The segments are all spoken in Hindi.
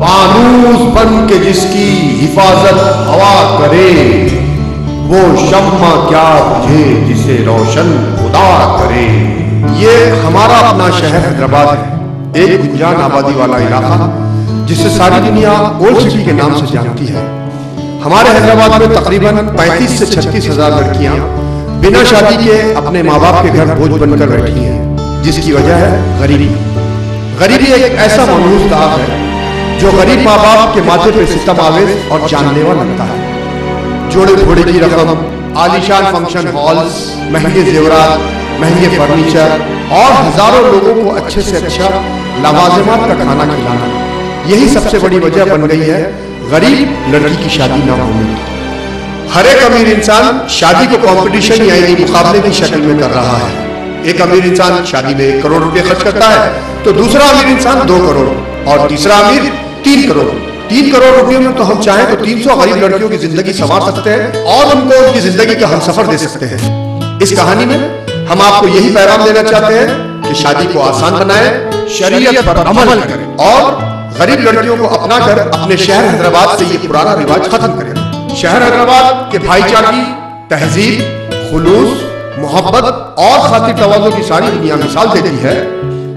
फानूस बन के जिसकी हिफाजत हवा करे, वो शम्मा क्या बुझे जिसे रोशन खुदा करे। ये हमारा अपना शहर हैदराबाद है, एक गुंजान आबादी वाला इलाका जिसे सारी दुनिया ओल्ड सिटी के नाम से जानती है। हमारे हैदराबाद में तकरीबन 35 से 36 हजार लड़कियां बिना शादी के अपने माँ बाप के घर बोझ बनकर बैठी हैं, जिसकी वजह है गरीबी। गरीबी एक ऐसा मनहूस दाग है जो गरीब माँ बाप के माथे पे सितम आवेज और जानलेवा लगता है। जोड़े घोड़े की रकम, आलीशान फंक्शन हॉल्स, महंगे जेवरात, महंगे फर्नीचर और हजारों लोगों को अच्छे से अच्छा लवाजमात का खाना खिलाना, यही सबसे बड़ी वजह बन गई है गरीब लड़की की शादी ना होने की। हर एक अमीर इंसान शादी को कंपटीशन यानी मुकाबले की शक्ल में कर रहा है। एक अमीर इंसान शादी में 1 करोड़ रुपए खर्च करता है तो दूसरा अमीर इंसान 2 करोड़ और तीसरा अमीर 3 करोड़। 3 करोड़ रुपयों में तो हम चाहें तो 300 गरीब लड़कियों की जिंदगी संवार सकते हैं और उनको उनकी जिंदगी का हमसफर दे सकते हैं। इस कहानी में हम आपको यही पैगाम देना चाहते हैं कि शादी को आसान बनाएं, शरीयत पर अमल करें और गरीब लड़कियों को अपनाकर अपने शहर हैदराबाद से ये पुराना रिवाज खत्म करें। शहर हैदराबाद के भाईचारगी, तहजीब, खुलूस, मोहब्बत और खातिर तवाज़ो की सारी दुनिया मिसाल देती है।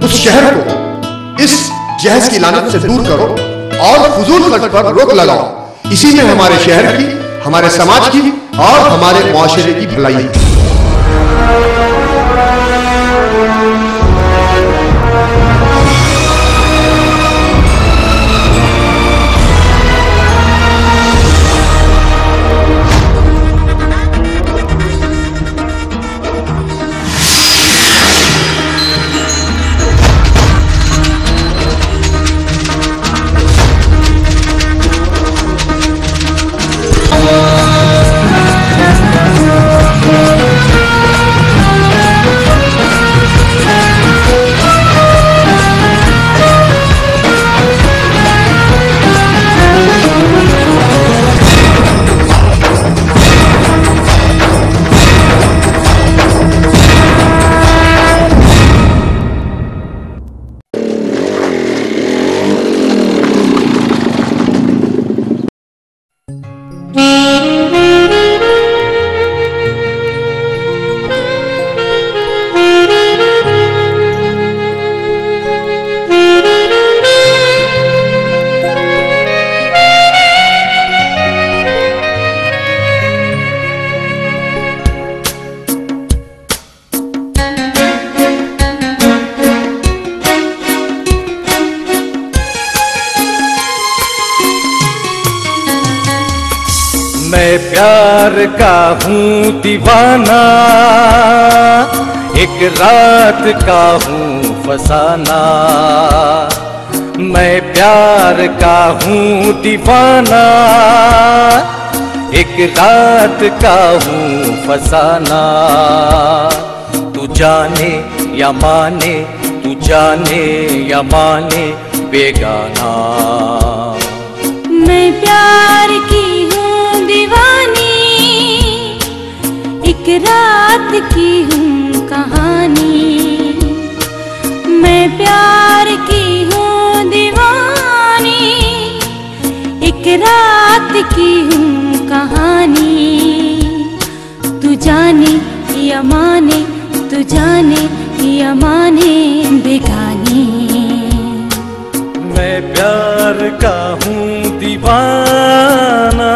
उस शहर को इस जहज की लानत से दूर करो और फजूल खर्च पर रोक लगाओ। इसी में हमारे शहर की, हमारे समाज की और हमारे मुआशरे की भलाई है। मैं प्यार का हूँ दीवाना, एक रात का हूँ फसाना। मैं प्यार का हूँ दीवाना, एक रात का हूँ फसाना। तू जाने या माने, तू जाने या माने बेगाना। मैं प्यार की हूँ दीवानी, एक रात की हूँ कहानी। मैं प्यार की हूँ दीवानी, एक रात की हूँ कहानी। तू जाने या माने, तू जाने या माने बेगानी। मैं प्यार का हूँ दीवाना।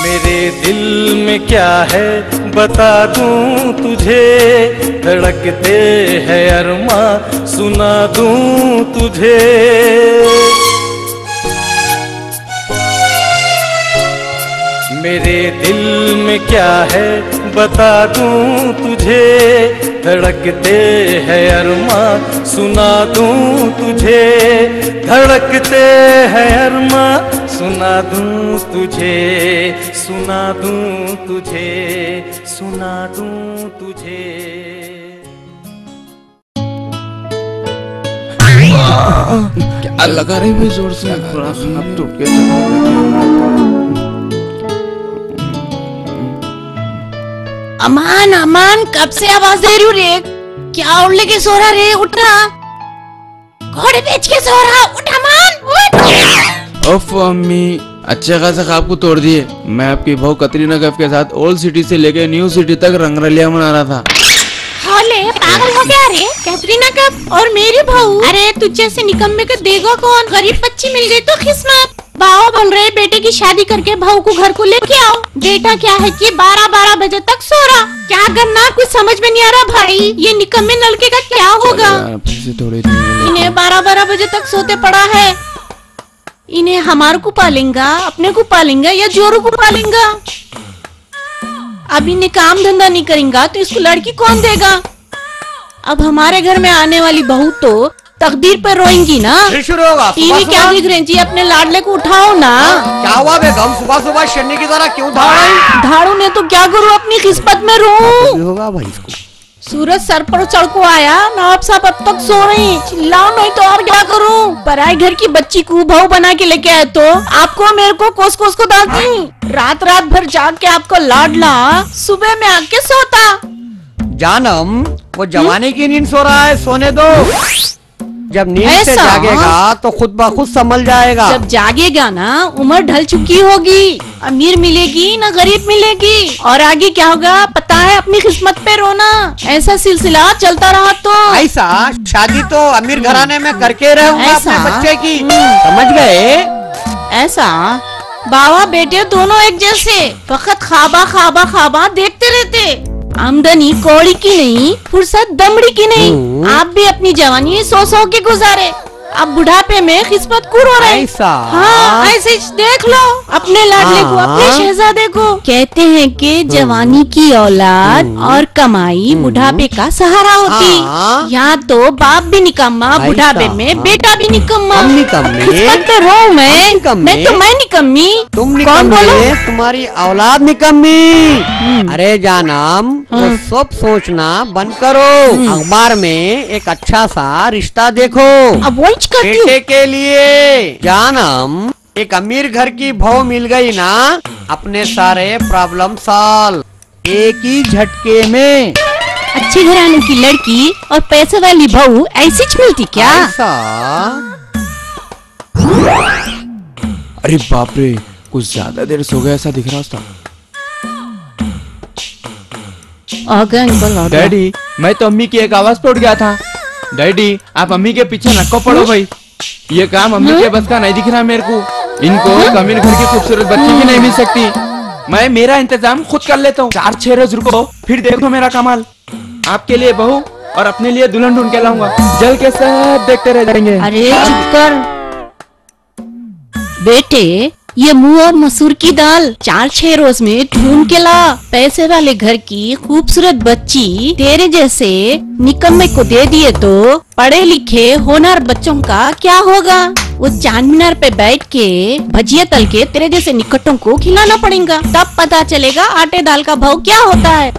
मेरे दिल में क्या है बता दूं तुझे, धड़कते हैं अरमां सुना दूं तुझे। मेरे दिल में क्या है बता दूं तुझे, धड़कते हैं अरमां सुना दूं तुझे। धड़कते हैं अरमां सुना दूं तुझे, सुना दूं तुझे, सुना दूं तुझे। क्या लगा रही भाई जोर से? पूरा हाथ टूट गया। अमान अमान, कब से आवाज दे रही हूँ रे? क्या उड़ लेके सो रहा रे? उठना, घोड़े बेच के सो रहा, उठ अमान उठ। ओफ अम्मी, अच्छे खासा ख्वाब को तोड़ दिए। मैं आपकी बहू कतरीना कैफ के साथ ओल्ड सिटी से लेके न्यू सिटी तक रंगरलिया मना रहा था। होले पागल हो गया रे? कैटरीना कैफ और मेरी बहू? अरे तुझे से निकम्मे को देगा कौन? गरीब बच्ची मिल गई तो किस्मत। बाबा बोल रहे बेटे की शादी करके बहू को घर को लेके आओ। बेटा क्या है कि 12-12 बजे तक सो रहा। क्या करना कुछ समझ में नहीं आ रहा भाई। ये निकम्मे लड़के का क्या होगा? इन्हें 12-12 बजे तक सोते पड़ा है। इन्हें हमारे को पालेंगा, अपने को पालेंगा या जोरू को पालेंगा? अब इन्हें काम धंधा नहीं करेंगा तो इसको लड़की कौन देगा? अब हमारे घर में आने वाली बहू तो तकदीर पर रोएंगी ना। शुरू होगा। टीवी क्या दिख रही जी? अपने लाडले को उठाओ ना। क्या हुआ बेगम, सुबह सुबह शन्नी की तरह क्यों धाड़ रही? धाड़ू ने तो क्या करूँ, अपनी किस्मत में रो। होगा भाई इसको। सूरज सर पर चढ़ को आया, नवाब साहब अब तक सो रही। चिल्लाओ नहीं तो और क्या करूं? पराए घर की बच्ची को बहू बना के लेके आए तो आपको मेरे को कोस कोस को डालती। रात रात भर जाग के आपको लाडला सुबह में आके सोता। जानम, वो जवानी की नींद सो रहा है, सोने दो। जब नींद से ऐसा? जागेगा तो खुद ब खुद संभल जाएगा। जब जागेगा ना उम्र ढल चुकी होगी, अमीर मिलेगी ना गरीब मिलेगी, और आगे क्या होगा पता है? अपनी किस्मत पे रोना। ऐसा सिलसिला चलता रहा तो ऐसा शादी तो अमीर घराने में करके रहूंगा अपने ऐसा? बच्चे की, समझ गए? ऐसा बाबा बेटे दोनों एक जैसे, फकत खाबा खाबा खाबा देखते रहते। आमदनी कौड़ी की नहीं, फुर्सत दमड़ी की नहीं। आप भी अपनी जवानी सौ के गुजारे, अब बुढ़ापे में किस्मत को रो रहे। ऐसा? हाँ ऐसे देख लो अपने लाडले को, अपने शहजादे को। कहते हैं कि जवानी की औलाद और कमाई बुढ़ापे का सहारा होती। हाँ। यहाँ तो बाप भी निकम्मा, बुढ़ापे में बेटा भी निकम्मा। हम निकम्मे? किस्मत पे रो मैं निकम्मे? तो मैं निकम्मी। तुम कौन बोलो? निकम्मी, तुम्हारी औलाद निकम्मी। अरे जानम, वो सब सोचना बंद करो। अखबार में एक अच्छा सा रिश्ता देखो अब वही करती हूँ। बेटे के लिए। जानम, एक अमीर घर की बहू मिल गई ना, अपने सारे प्रॉब्लम सॉल्व एक ही झटके में। अच्छे घराने की लड़की और पैसे वाली बहू ऐसी मिलती क्या? ऐसा? अरे बाप रे, कुछ ज्यादा देर सो गया ऐसा दिख रहा था। आ गया अंकल, आ गया। डैडी, मैं तो अम्मी की एक आवाज पे उठ गया था। डैडी, आप अम्मी के पीछे नको पड़ो भाई। ये काम अम्मी के बस का नहीं दिख रहा मेरे को। इनको एक अमीर घर की खूबसूरत बच्ची भी नहीं मिल सकती। मैं मेरा इंतजाम खुद कर लेता हूँ। 4-6 रोज रुको, फिर देखो मेरा कमाल। आपके लिए बहू और अपने लिए दुल्हन ढूंढ के लाऊंगा। जल के सब देखते रह जाएंगे। अरे चुप कर बेटे, ये मुंह और मसूर की दाल 4-6 रोज में ढूंढ के ला। पैसे वाले घर की खूबसूरत बच्ची तेरे जैसे निकम्मे को दे दिए तो पढ़े लिखे होनहार बच्चों का क्या होगा? वो चांद मीनार पे बैठ के भजिया तल के तेरे जैसे निकटों को खिलाना पड़ेगा, तब पता चलेगा आटे दाल का भाव क्या होता है।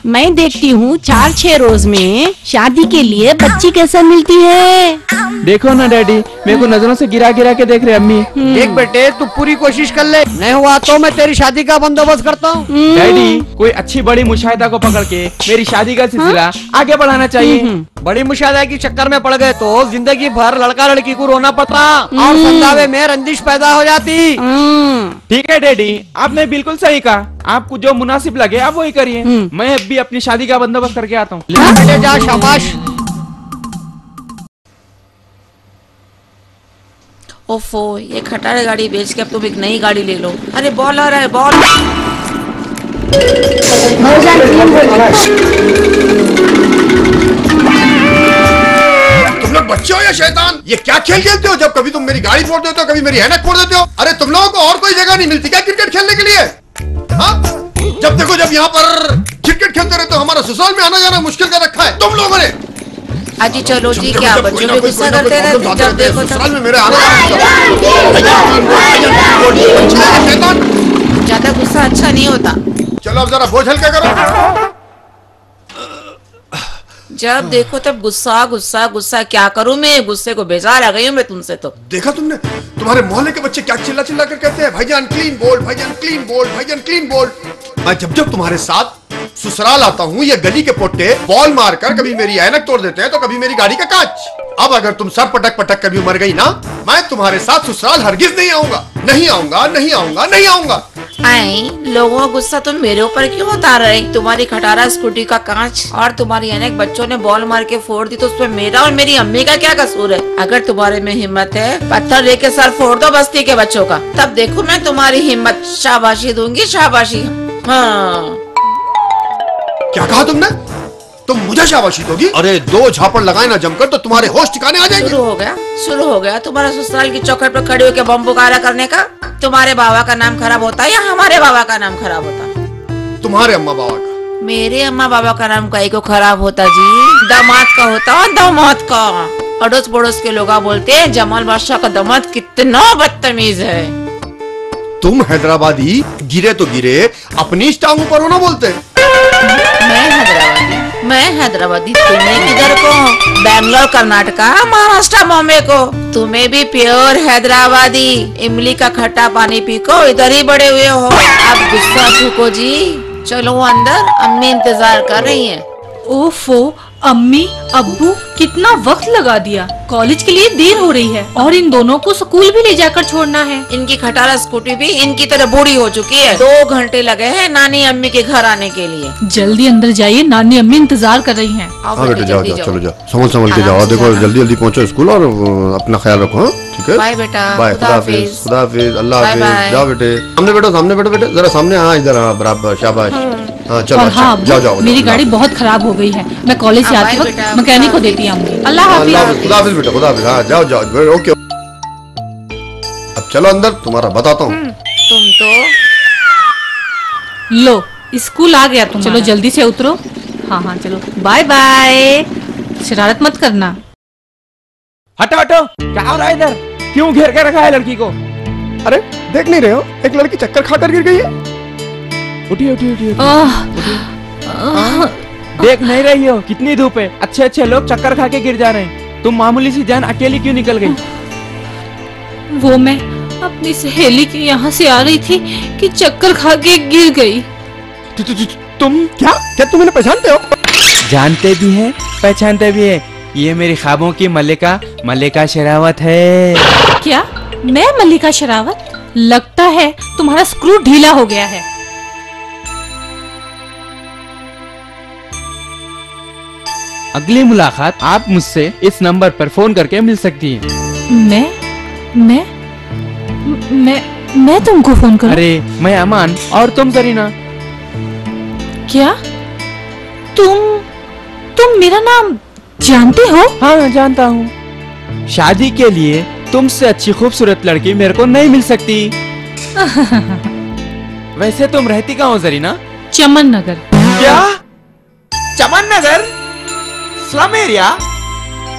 मैं देखती हूँ 4-6 रोज में शादी के लिए बच्ची कैसे मिलती है। देखो ना डैडी, मेरे को नजरों से गिरा गिरा के देख रहे अम्मी। देख बेटे, तू पूरी कोशिश कर ले, नहीं हुआ तो मैं तेरी शादी का बंदोबस्त करता हूँ। डैडी, कोई अच्छी बड़ी मुशाहिदा को पकड़ के मेरी शादी का सिलसिला आगे बढ़ाना चाहिए। बड़ी मुशाहिदा के चक्कर में पड़ गए तो जिंदगी भर लड़का लड़की को रोना पड़ता और संदावे में रंजिश पैदा हो जाती। ठीक है डैडी, आपने बिल्कुल सही कहा। आपको जो मुनासिब लगे आप वही करिए। मैं अब भी अपनी शादी का बंदोबस्त करके आता हूँ। ले जा, शाबाश। ओफो, ये खटारे गाड़ी बेच के अब तुम एक नई गाड़ी ले लो। अरे बॉल आ रहा है, बॉल। तुम लोग बच्चे हो या शैतान? ये क्या खेल खेलते हो? जब कभी तुम मेरी गाड़ी फोड़ देते हो, कभी मेरी ऐनक फोड़ देते हो। अरे तुम लोगों को और कोई जगह नहीं मिलती क्या क्रिकेट खेलने के लिए? हाँ? जब देखो जब यहाँ पर क्रिकेट खेलते रहते हो, हमारा ससुराल में आना जाना मुश्किल कर रखा है तुम लोगों ने। अजी चलो जी, क्या बच्चों पे गुस्सा करते रहते, जब देखो ससुराल में मेरे आना शैतान। ज्यादा गुस्सा अच्छा नहीं होता। चलो अब जरा बोझ हल्का करो। जब देखो तब गुस्सा गुस्सा गुस्सा, क्या करूं मैं, गुस्से को बेजार आ गई हूँ मैं तुमसे तो। देखा तुमने, तुम्हारे मोहल्ले के बच्चे क्या चिल्ला चिल्ला कर कहते हैं, भाईजान क्लीन बोल्ड, भाईजान क्लीन बोल्ड, भाईजान क्लीन बोल्ड। मैं जब जब तुम्हारे साथ ससुराल आता हूँ, ये गली के पोट्टे बॉल मारकर कभी मेरी ऐनक तोड़ देते हैं तो कभी मेरी गाड़ी का कांच। अब अगर तुम सर पटक पटक कभी मर गई ना, मैं तुम्हारे साथ ससुराल हरगिज नहीं आऊंगा, नहीं आऊंगा, नहीं आऊंगा, नहीं आऊंगा। आई लोगों का गुस्सा तुम मेरे ऊपर क्यों उतार रहे? तुम्हारी खटारा स्कूटी का कांच और तुम्हारी अनेक बच्चों ने बॉल मार के फोड़ दी तो उसमें मेरा और मेरी अम्मी का क्या कसूर है? अगर तुम्हारे में हिम्मत है, पत्थर लेके सर फोड़ दो बस्ती के बच्चों का, तब देखो मैं तुम्हारी हिम्मत। शाबाशी दूंगी, शाबाशी। हाँ, क्या कहा तुमने? तुम मुझे शाबाशी दोगी? अरे दो झापड़ लगाए ना जमकर तो तुम्हारे होश ठिकाने आ जाएंगे। शुरू हो गया तुम्हारा ससुराल की चौखट पर खड़े होकर बम पुकारा करने का। तुम्हारे बाबा का नाम खराब होता है या हमारे बाबा का नाम खराब होता? तुम्हारे अम्मा बाबा का। मेरे अम्मा बाबा का नाम कहीं को खराब होता जी? दामाद का होता, दामाद का। अड़ोस पड़ोस के लोग बोलते हैं जमाल बादशाह का दामाद कितना बदतमीज है। तुम हैदराबादी, गिरे तो गिरे, अपनी टांगों पर होना बोलते। मैं हैदराबादी, तुम्हें किधर को? बैंगलोर, कर्नाटका, महाराष्ट्र, बॉम्बे को। तुम्हें भी प्योर हैदराबादी इमली का खट्टा पानी पी को इधर ही बड़े हुए हो। अब गुस्सा थूको जी, चलो अंदर, अम्मी इंतजार कर रही है। ओफो, अम्मी अब्बू कितना वक्त लगा दिया, कॉलेज के लिए देर हो रही है और इन दोनों को स्कूल भी ले जाकर छोड़ना है। इनकी खटारा स्कूटी भी इनकी तरह बूढ़ी हो चुकी है। 2 घंटे लगे हैं नानी अम्मी के घर आने के लिए। जल्दी अंदर जाइए, नानी अम्मी इंतजार कर रही हैं। आओ हाँ बेटे, बेटी, जाओ जल्दी जाओ, चलो जाओ, संभल के जाओ। देखो जल्दी जल्दी पहुंचो स्कूल और अपना ख्याल रखो। हाँ ठीक है, बाय बेटा, बाय, खुदा हाफिज, खुदा हाफिज, अल्लाह हाफिज। जाओ बेटे, सामने बैठो, सामने बैठो बेटे, जरा सामने। हाँ इधर, हाँ बराबर, शाबाश। हाँ चलो, और हाँ, जाओ जाओ। मेरी गाड़ी बहुत खराब हो गई है, मैं कॉलेज से आते वक्त मैकेनिक को देती हूँ। अल्लाह हाफिज। खुदा हाफिज बेटा, खुदा हाफिज। हाँ जाओ जाओ, ओके। अब चलो अंदर, तुम्हारा बताता हूँ। तुम तो लो, स्कूल आ गया तुम। चलो जल्दी से उतरो। हाँ हाँ चलो, बाय बाय, शरारत मत करना। हटो हटो, क्या हो रहा है इधर? क्यों घेर के रखा है लड़की को? अरे देख नहीं रहे हो, एक लड़की चक्कर खाकर गिर गई है। उठिए उठिए उठिए। देख नहीं रही हो कितनी धूप है? अच्छे अच्छे लोग चक्कर खा के गिर जा रहे हैं, तुम मामूली सी जान अकेली क्यों निकल गई? वो मैं अपनी सहेली के यहाँ से आ रही थी कि चक्कर खा के गिर गई। तुम क्या तुम इन्हें पहचानते हो? जानते भी हैं, पहचानते भी हैं। ये मेरी ख्वाबों की मल्लिका शेरावत है। क्या? मैं मल्लिका शेरावत? लगता है तुम्हारा स्क्रू ढीला हो गया है। अगली मुलाकात आप मुझसे इस नंबर पर फोन करके मिल सकती हैं। मैं तुमको फोन करूं? अरे मैं अमान और तुम जरीना। क्या? तुम मेरा नाम जानते हो? हाँ जानता हूँ। शादी के लिए तुमसे अच्छी खूबसूरत लड़की मेरे को नहीं मिल सकती। वैसे तुम रहती कहाँ हो जरीना? चमन नगर। क्या? चमन नगर? Slum area?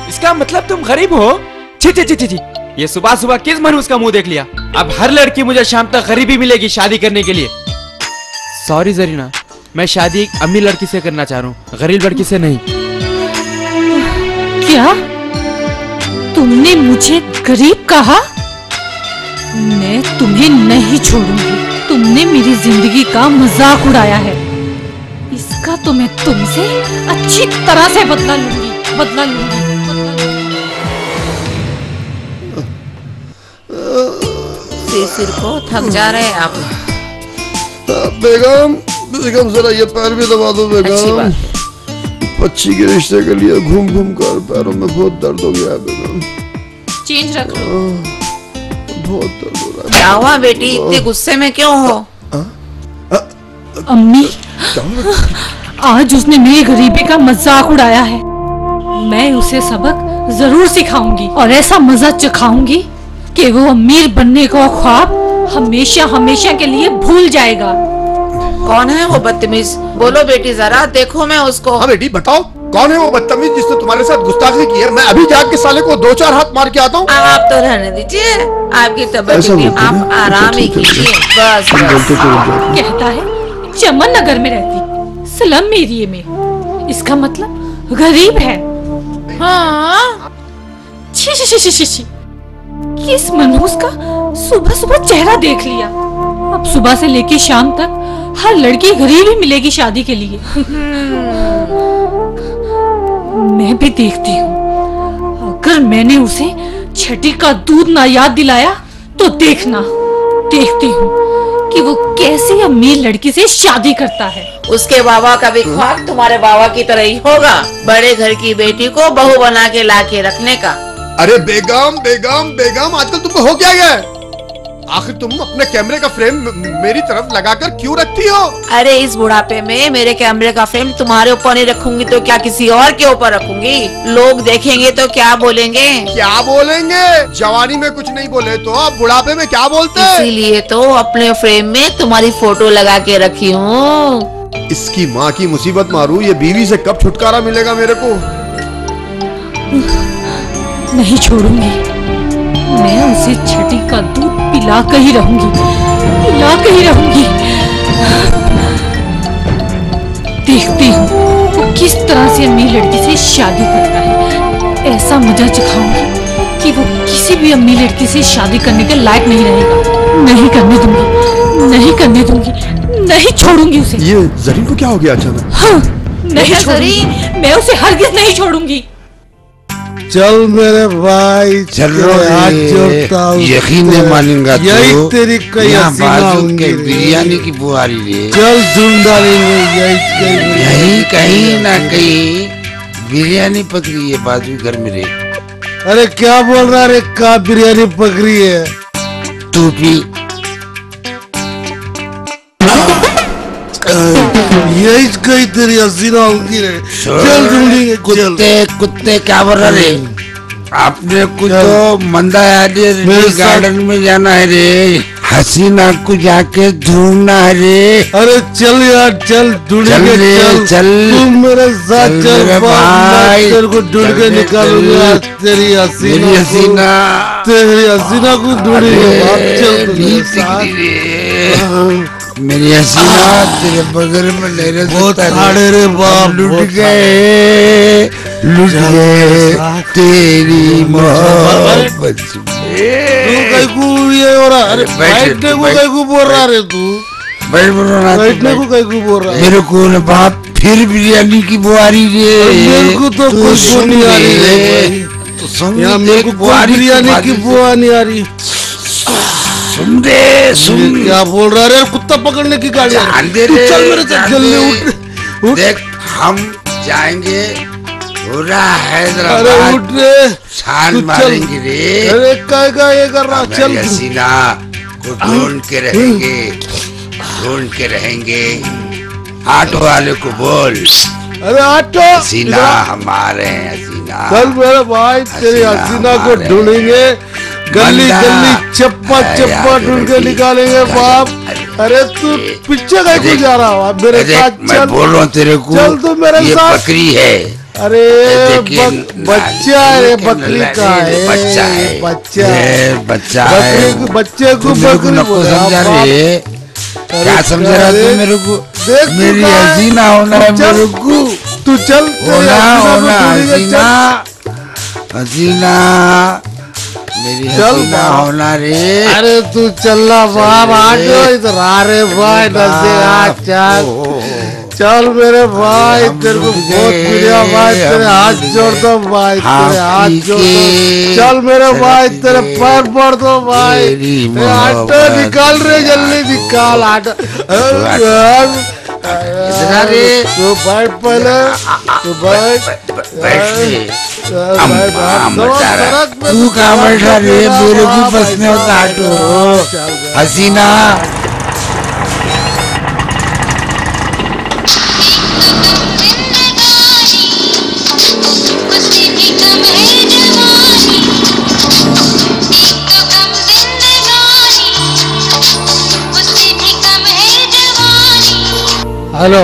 इसका मतलब तुम गरीब हो? छी छी छी छी, ये सुबह सुबह किस मनहूस का मुंह देख लिया? अब हर लड़की मुझे शाम तक गरीबी मिलेगी शादी करने के लिए। सॉरी जरीना, मैं शादी एक अमीर लड़की से करना चाह रहा हूँ, गरीब लड़की से नहीं। क्या? तुमने मुझे गरीब कहा? मैं तुम्हें नहीं छोड़ूंगी। तुमने मेरी जिंदगी का मजाक उड़ाया है, इसका तो मैं तुमसे अच्छी तरह से बदला लूंगी। सिर को थक जा रहे हैं आप। बेगम जरा ये पैर भी दबा दो बेगम। बच्ची के रिश्ते के लिए घूम घूम कर पैरों में बहुत दर्द हो गया है बेगम। चेंज रख लो। बहुत दर्द हो रहा है। क्या हुआ बेटी, इतने गुस्से में क्यों हो? अम्मी, आज उसने मेरी गरीबी का मजाक उड़ाया है। मैं उसे सबक जरूर सिखाऊंगी और ऐसा मजा चखाऊंगी कि वो अमीर बनने का ख्वाब हमेशा हमेशा के लिए भूल जाएगा। कौन है वो बदतमीज? बोलो बेटी जरा, देखो मैं उसको। हाँ बेटी बताओ, कौन है वो बदतमीज जिसने तुम्हारे साथ गुस्ताखी की है? मैं अभी जाके साले को 2-4 हाथ मार के आता हूँ। आप तो रहने दीजिए, आपकी तबीयत, आप आराम ही कीजिए बस। कहता है चमन नगर में रहती, स्लम एरिया में। इसका मतलब गरीब है। हाँ छी छी छी छी छी। किस मनहूस का सुबह सुबह चेहरा देख लिया। अब सुबह से लेके शाम तक हर लड़की गरीब ही मिलेगी शादी के लिए। मैं भी देखती हूँ, अगर मैंने उसे छठी का दूध ना याद दिलाया तो देखना, देखती हूँ कि वो कैसी अमीर लड़की से शादी करता है। उसके बाबा का भी ख्वाब तुम्हारे बाबा की तरह ही होगा, बड़े घर की बेटी को बहू बना के ला के रखने का। अरे बेगम बेगम बेगम, आजकल तुमको हो क्या गया? आखिर तुम अपने कैमरे का फ्रेम मेरी तरफ लगाकर क्यों रखती हो? अरे इस बुढ़ापे में मेरे कैमरे का फ्रेम तुम्हारे ऊपर नहीं रखूंगी तो क्या किसी और के ऊपर रखूंगी? लोग देखेंगे तो क्या बोलेंगे? क्या बोलेंगे? जवानी में कुछ नहीं बोले तो अब बुढ़ापे में क्या बोलते हैं? इसीलिए तो अपने फ्रेम में तुम्हारी फोटो लगा के रखी हूँ। इसकी माँ की मुसीबत मारू, ये बीवी से कब छुटकारा मिलेगा मेरे को? नहीं छोड़ूंगी, मैं उसे छठी का दूध पिला कर ही रहूंगी, पिला कर ही रहूंगी। देखती हूँ वो किस तरह से अमीर लड़की से शादी करता है। ऐसा मजा चखाऊंगी कि वो किसी भी अमीर लड़की से शादी करने के लायक नहीं रहेगा। नहीं करने दूंगी, नहीं करने दूंगी, नहीं छोड़ूंगी उसे। ये जरीन को क्या हो गया अचानक? हाँ, नहीं छोड़ूंगी, मैं उसे हरगिज नहीं छोड़ूंगी। चल मेरे भाई, चलो हाथ जोड़ता हूँ, यकीन नहीं मानूंगा तो यही तेरी कई हसीना होंगी। बिरयानी की बुआरी रे, चल ढूंढ डालेंगे यही कहीं ना कहीं बिरयानी पकड़ी है बाजू घर में रे। अरे क्या बोल रहा रे? का बिरयानी पकड़ी है? तू भी यही कहीं तेरी हसीना होंगी रे। चल ढूंढेंगे। कुत्ते कुत्ते क्या बोल रहे रे? आपने कुछ तो मंदा गार्डन में जाना है रे, हसीना को जाके ढूंढना है रे। अरे चल यार, चल ढूंढेंगे। चल तू मेरे साथ चल भाई, तेरे को ढूंढ के निकालूंगा तेरी हसीना, तेरी हसीना को ढूंढेंगे। मेरी हसीना तेरे बगल में नहीं रह सकता रे बाप, लुट गए तेरी मोहब्बत में। ये हो रहा? अरे बैठने को कहीं को बोल रहा रे तू? बैठने को कहीं को बोल रहा है? मेरे को न बाप फिर बिरयानी की बुआरी रे। मेरे को तो कुछ नहीं आ रही रे, मेरे को बिरयानी की बुआ नहीं आ रही। सुन दे, सुन क्या बोल रहा है? कुत्ता पकड़ने की गाड़ी। चल मेरे साथ जल्दी उठ। देख हम जाएंगे पूरा हैदराबाद। अरे उठ रे, छान मारेंगे रे। अरे क्या ये कर रहा? चल हसीना को ढूंढ के रहेंगे, ढूंढ के रहेंगे। ऑटो वाले को बोल, अरे ऑटो हसीना हमारे हैं, हसीना। चल मेरे भाई, तेरी हसीना को ढूंढेंगे, गली गली चप्पा चप्पा ढूंढ के निकालेंगे बाप। अरे तू पीछे कहीं को जा रहा हो? मेरे साथ चल। मैं बोल रहा हूँ तेरे को, चल तू मेरे ये साथ। बकरी है। अरे बच्चा है, बकरी का है, बच्चा है, बच्चा है। बच्चे को बकरी समझा रहे? क्या समझ रहा तू मेरे को? मेरी हसीना होना है मेरे को। तू चल, हसीना हसीना मेरी हसीना होना रे। अरे तू चलना बाप, आटो इधर आ रे भाई, चल चल मेरे भाई, तेरे को बहुत बढ़िया भाई, तेरे हाथ जोड़ दो भाई, तेरे हाथ जोड़ दो। चल मेरे भाई, तेरे पैर पड़ दो भाई। ऑटो निकाल रे, जल्दी निकाल ऑटो। तू बैठ पहले, तू बैठ। तू कहाँ बैठा रे? मेरे को बस में होता ऑटो। हसीना हेलो,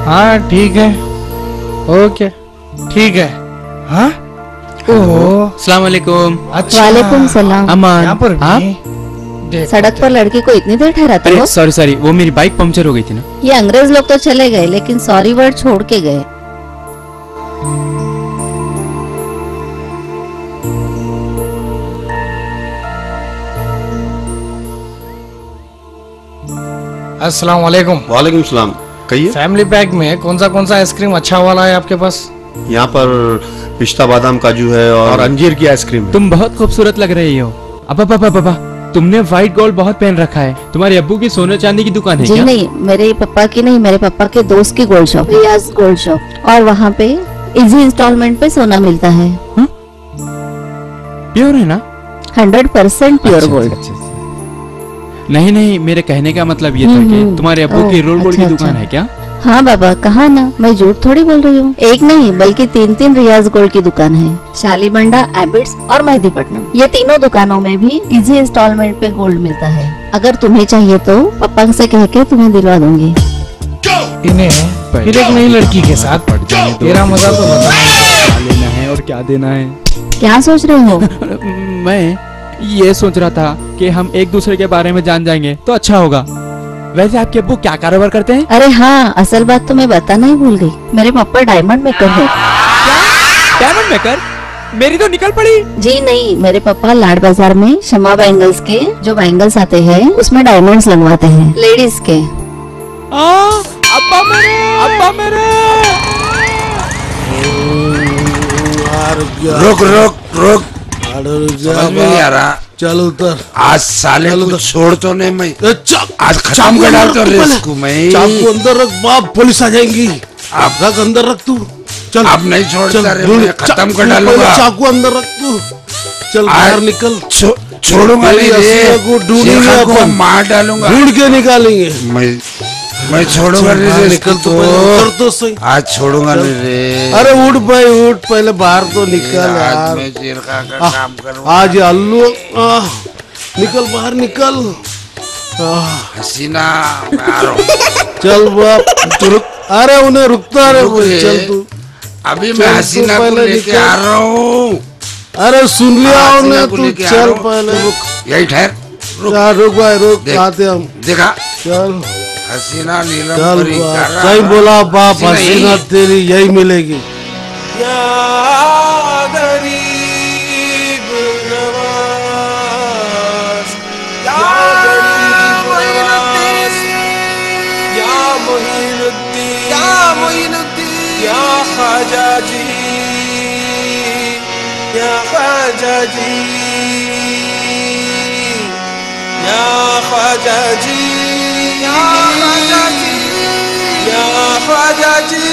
हाँ ठीक है, ओके ठीक है। हाँ ओहो, अस्सलाम वालेकुम। वालेकुम सलाम। अमान, यहाँ पर आप? सड़क पर लड़की को इतनी देर ठहराते हो? अरे सॉरी सॉरी, वो मेरी बाइक पंक्चर हो गई थी ना। ये अंग्रेज लोग तो चले गए, लेकिन सॉरी वर्ड छोड़ के गए। अस्सलाम वालेकुम। वालेकुम सलाम। कहिए। फैमिली पैक में कौन सा आइसक्रीम अच्छा वाला है आपके पास? यहाँ पर पिस्ता बादाम काजू है और अंजीर की आइसक्रीम है। तुम बहुत खूबसूरत लग रही हो। अब तुमने व्हाइट गोल्ड बहुत पहन रखा है। तुम्हारे अब्बू की सोने चांदी की दुकान है जी क्या? नहीं, मेरे पापा की नहीं, मेरे पापा के दोस्त की गोल्ड शॉप, रियाज गोल्ड शॉप। और वहाँ पे इजी इंस्टॉलमेंट पे सोना मिलता है। प्योर है ना? 100% प्योर गोल्ड। नहीं, मेरे कहने का मतलब ये था कि तुम्हारे अब्बू की रोल गोल्ड की दुकान है क्या? हाँ बाबा, कहा ना, मैं झूठ थोड़ी बोल रही हूँ। एक नहीं बल्कि 3 रियाज गोल्ड की दुकान है। शालीबंडा, एबिट्स और मेहदीपट्टनम, ये तीनों दुकानों में भी इजी इंस्टॉलमेंट पे गोल्ड मिलता है। अगर तुम्हें चाहिए तो पापा से कह के तुम्हें दिलवा दूंगी। इन्हें फिर एक नई लड़की के साथ तेरा मजा तो बता। क्या लेना है और क्या देना है? क्या सोच रहे हो? मैं ये सोच रहा था कि हम एक दूसरे के बारे में जान जाएंगे तो अच्छा होगा। वैसे आपके अब्बू क्या कारोबार करते हैं? अरे हाँ, असल बात तो मैं बताना ही भूल गई। मेरे पापा डायमंड मेकर है। Diamond maker? मेरी तो निकल पड़ी। जी नहीं, मेरे पापा लाड बाजार में शमा बैंगल्स के जो बैंगल्स आते हैं उसमें डायमंड्स लगवाते हैं, लेडीज के। अब्बा मेरे। रुक समझ में नहीं आ रहा। चल उतर। आज साले को छोड़ तो नहीं मैं, आज खत्म कर डालता हूँ इसको मैं। चाकू अंदर रख, बाप पुलिस आ जाएंगी। आप रख अंदर रख तू। चल अब नहीं छोड़ता रे, मैं खत्म कर डालूंगा। चाकू अंदर रख तू। चल बाहर निकल। छोड़ूंगा नहीं रे, ढूंढेंगे अपन, मार डालूंगा, ढूंढ के निकालेंगे। मैं छोड़ूंगा नहीं, निकल तो सही। आज छोड़ूंगा नहीं रे। अरे उठ भाई उठ, पहले बाहर तो निकल यार। मैं जेल का काम करूंगा आज अल्लू, निकल बाहर निकल। हसीना मैं आ रहा हूँ। चल बाप तू रुक। अरे उन्हें रुकता रे, चल तू। अभी मैं हसीना को लेके आ रहा हूँ। अरे सुन लिया उन्हें, तू चल पहले। यही ठहर, रुक भाई रुक, आते हम। देखा चल हसीना नीलम चल, परी सही बोला बाप, हसीना तेरी यही मिलेगी। ख्वाजा जी, या ख्वाजा जी, या ख्वाजा जी, या ख्वाजा जी, या ख्वाजा जी।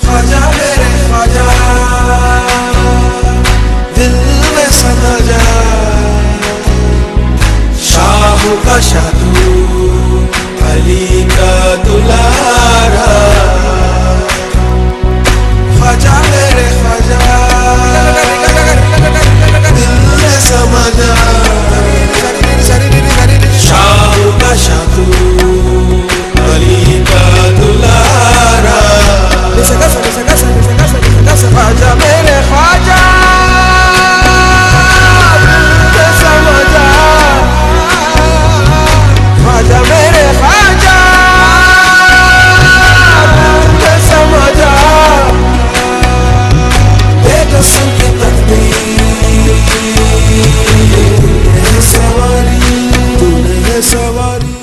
ख्वाजा मेरे ख्वाजा, दिल में समा जा, शाहू का शादू, अली का दुलारा। ख्वाजा मेरे ख्वाजा, दिल में समा जा, शाहू का शादू, अली का दुलारा। ख्वाजा मेरे ख्वाजा, ख्वाजा मेरे ख्वाजा, समझा बेटा सुन के तकदीर, सवारी तूने सवारी।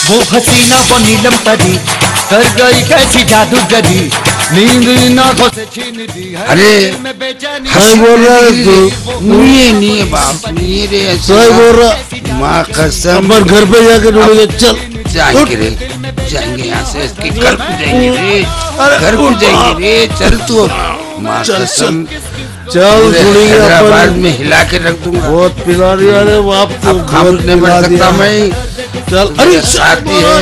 वो हसीना वो नीलम परी कर गई कैसी जादूगरी, नींद इन आंखों से छीन दी। अरे सही बोल रहा है तू। नहीं है बाप, नहीं रे, सही बोल रहा। माँ कसम, अपन घर पे जाके ढूंढेंगे। चल जाएंगे रे, जाएंगे यहाँ से, इसके घर को जाएंगे रे, घर को जाएंगे रे। चल तू, माँ कसम चल ढूंढेंगे हैदराबाद अपन। में हिला के रख दूंगा। बहुत पिला दिया रे बाप, तो खामोश नहीं बैठ सकता मैं। चल अरे साथी है,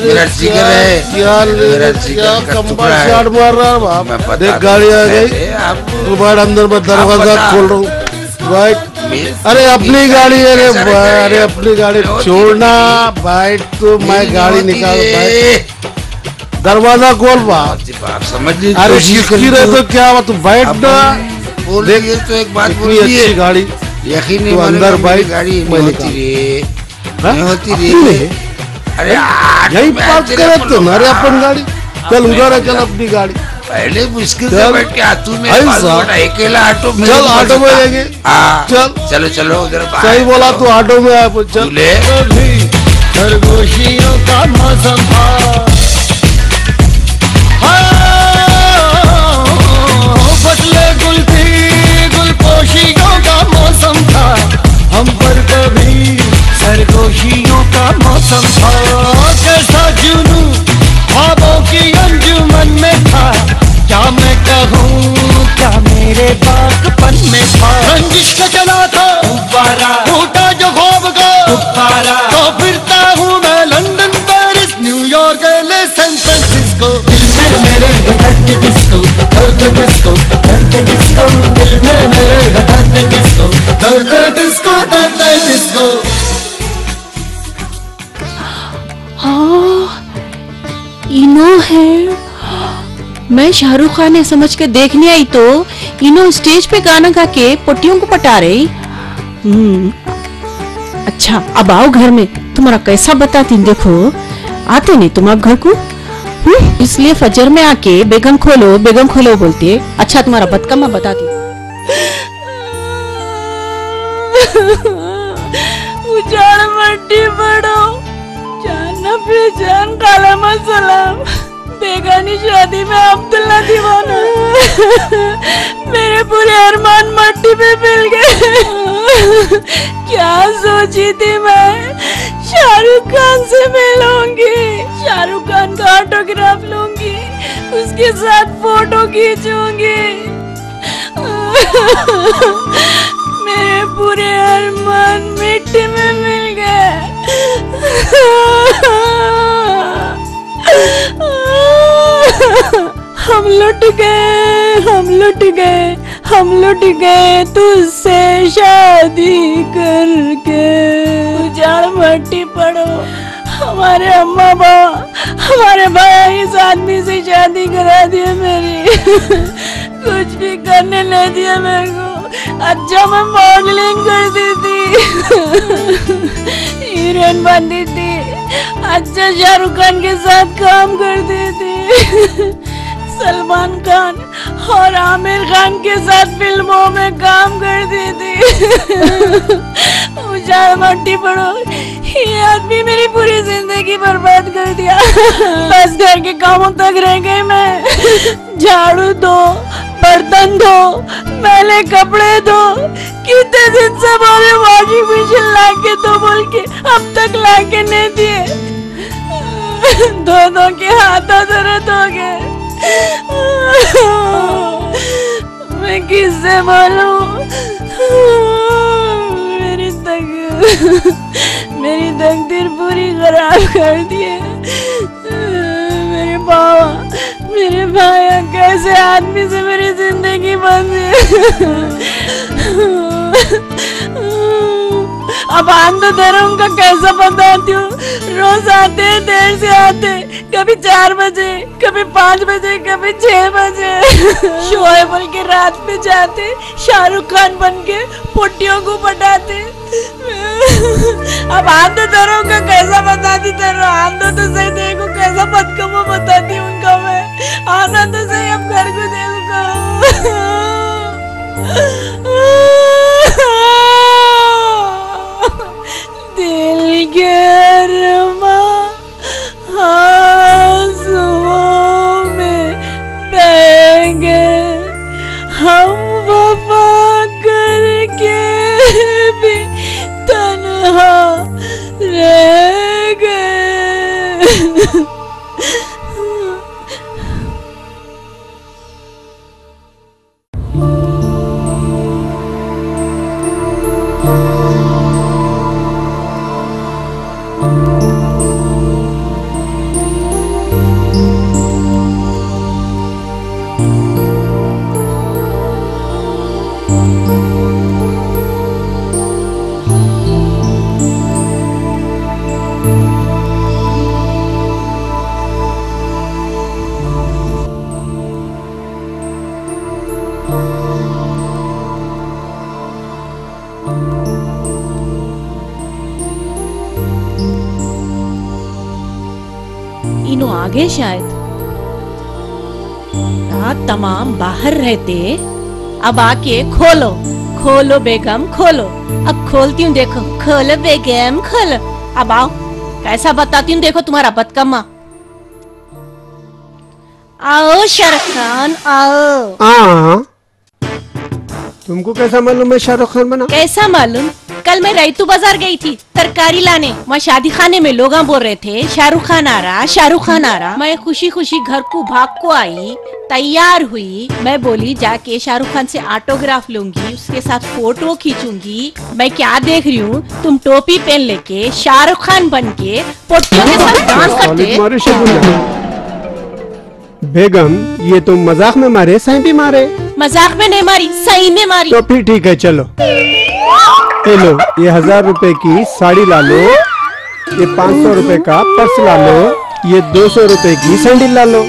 मेरा जिगर है, मेरा जिगर का टुकड़ा है। शॉट मार रहा है बाप। देख गाड़ी आ गई, तू बैठ अंदर में, दरवाजा खोल रहा हूँ। बैठ। अरे अपनी गाड़ी है रे, अरे अपनी गाड़ी छोड़ना। बैठ तू, मैं गाड़ी निकाल। बैठ, दरवाजा खोल बाप। समझ ली अरे शिकी रहे तो क्या, तू बैठ ना। बोल देख, दिए तो एक बात इतनी बोल दिए अच्छी गाड़ी यकीन नहीं तू मानेगा, अंदर मेरी बैठ, गाड़ी मैं नहीं होती रे, हाँ? नहीं होती अपनी रे। है? अरे यार, यही मैं पार्क तेरे करे को तो ना रे लगा। अपन गाड़ी चल उधर है, चल अपनी गाड़ी पहले मुश्किल से चल। बैठ के तू मेरे ऐसा। पास बैठा, अकेला ऑटो में चल नहीं ऑटो में बैठ लेंगे सकता। हाँ, चल चलो चलो उधर सही बोला तू ऑटो में आया चल ले कभी खरगोशियों का मौसम था, हाँ, फसले गुल थी, गुलपोशियों का मौसम था, हम पर कभी सरगोशियों का मौसम था। कैसा जुनू ख्वाबों की अंजुमन में था, क्या मैं कहूँ क्या मेरे बागपन में था। रंजिश का चला था गुब्बारा, टूटा जो ख्वाब का गुब्बारा, तो फिरता हूँ मैं London, Paris, New York, LA, San Francisco. दिल में मेरे दर्द डिस्को, दर्द डिस्को, दर्द डिस्को, दिल में मेरे दर्द डिस्को, दर्द डिस्को, दर्द डिस्को। हाँ, इनो है। मैं शाहरुख खान है समझ के देखने आई तो इनो स्टेज पे गाना गा के पोटियों को पटा रही। अच्छा अब आओ घर में, तुम्हारा कैसा बताती देखो। आते नहीं तुम अब घर को, इसलिए फजर में आके बेगम खोलो बोलती है। अच्छा तुम्हारा बदकामा बताती। उजाड़ मट्टी पड़ो, जाना पहचान काला मसलाम, बेगानी शादी में अब्दुल्ला दीवाना, मेरे पूरे अरमान मट्टी पे मिल गए। क्या सोची थी मैं, शाहरुख खान से मिलूंगी, शाहरुख खान का ऑटोग्राफ लूंगी, उसके साथ फोटो खींचूंगी। मेरे पूरे अरमान मिट्टी में मिल गए। हम लुट गए तुझसे शादी करके। उजाड़ मट्टी पड़ो, हमारे अम्मा बाबा, हमारे भाई इस आदमी से शादी करा दिया मेरी। कुछ भी करने नहीं दिया मेरे को। अच्छा मैं मॉडलिंग करती थी, हीरोइन बनती थी, अच्छा शाहरुख खान के साथ काम करती थी, सलमान खान और आमिर खान के साथ फिल्मों में काम करती थी। उजाड़ मट्टी पड़ो, ये आदमी मेरी पूरी जिंदगी बर्बाद कर दिया। बस घर के कामों तक रह गई मैं। झाड़ू दो, बर्तन धो, मैले कपड़े धो, कितने दिन से बोले वॉशिंग मशीन ला के दो बोल के, अब तक ला के नहीं दिए। दो के हाथों दर्द हो गए। मैं किससे बोलूं, मेरी तकदीर पूरी खराब कर दिए। मेरे बाबा, मेरे भाई कैसे आदमी से मेरी जिंदगी बन गई। अब आंध धर्म का कैसा बताती हूँ। रोज आते देर से आते, कभी 4 बजे, कभी 5 बजे, कभी 6 बजे। शोएब बोल के रात में जाते, शाहरुख खान बन के पोटियों को पटाते। अब आंध धर्म का कैसा बताती तेरा, आंध तो सही देखो कैसा बदकमा बताती उनका मैं। आनंद से अब घर को देखो। दिल के अरमां आंसुओं में बह गए, हम वफा करके भी तन्हा रह गए। आ गए शायद। रात तमाम बाहर रहते, अब आके खोलो खोलो बेगम खोलो। अब खोलती हूँ, देखो खोलो बेगम खोलो। अब आओ, कैसा बताती हूँ देखो तुम्हारा बदकम्मा। आओ शाहरुख खान आओ। तुमको कैसा मालूम है शाहरुख खान बना? कैसा मालूम? कल मैं रईतू बाजार गई थी तरकारी लाने। वहाँ शादी खाने में लोग बोल रहे थे शाहरुख खान आ रहा, शाहरुख खान आ रहा। मैं खुशी खुशी घर को भाग को आई, तैयार हुई। मैं बोली जाके शाहरुख खान से ऑटोग्राफ लूंगी, उसके साथ फोटो खींचूंगी। मैं क्या देख रही हूँ, तुम टोपी पहन लेके शाहरुख खान बन के पोटियों के साथ डांस करते। बेगम, ये तुम मजाक में मारे सही भी मारे? मजाक में नहीं मारी, सही में मारी। तो फिर ठीक है, चलो ये लो, ये 1000 रुपए की साड़ी ला लो, ये 500 रुपए का पर्स ला लो, ये 200 रुपए की सैंडल ला लो।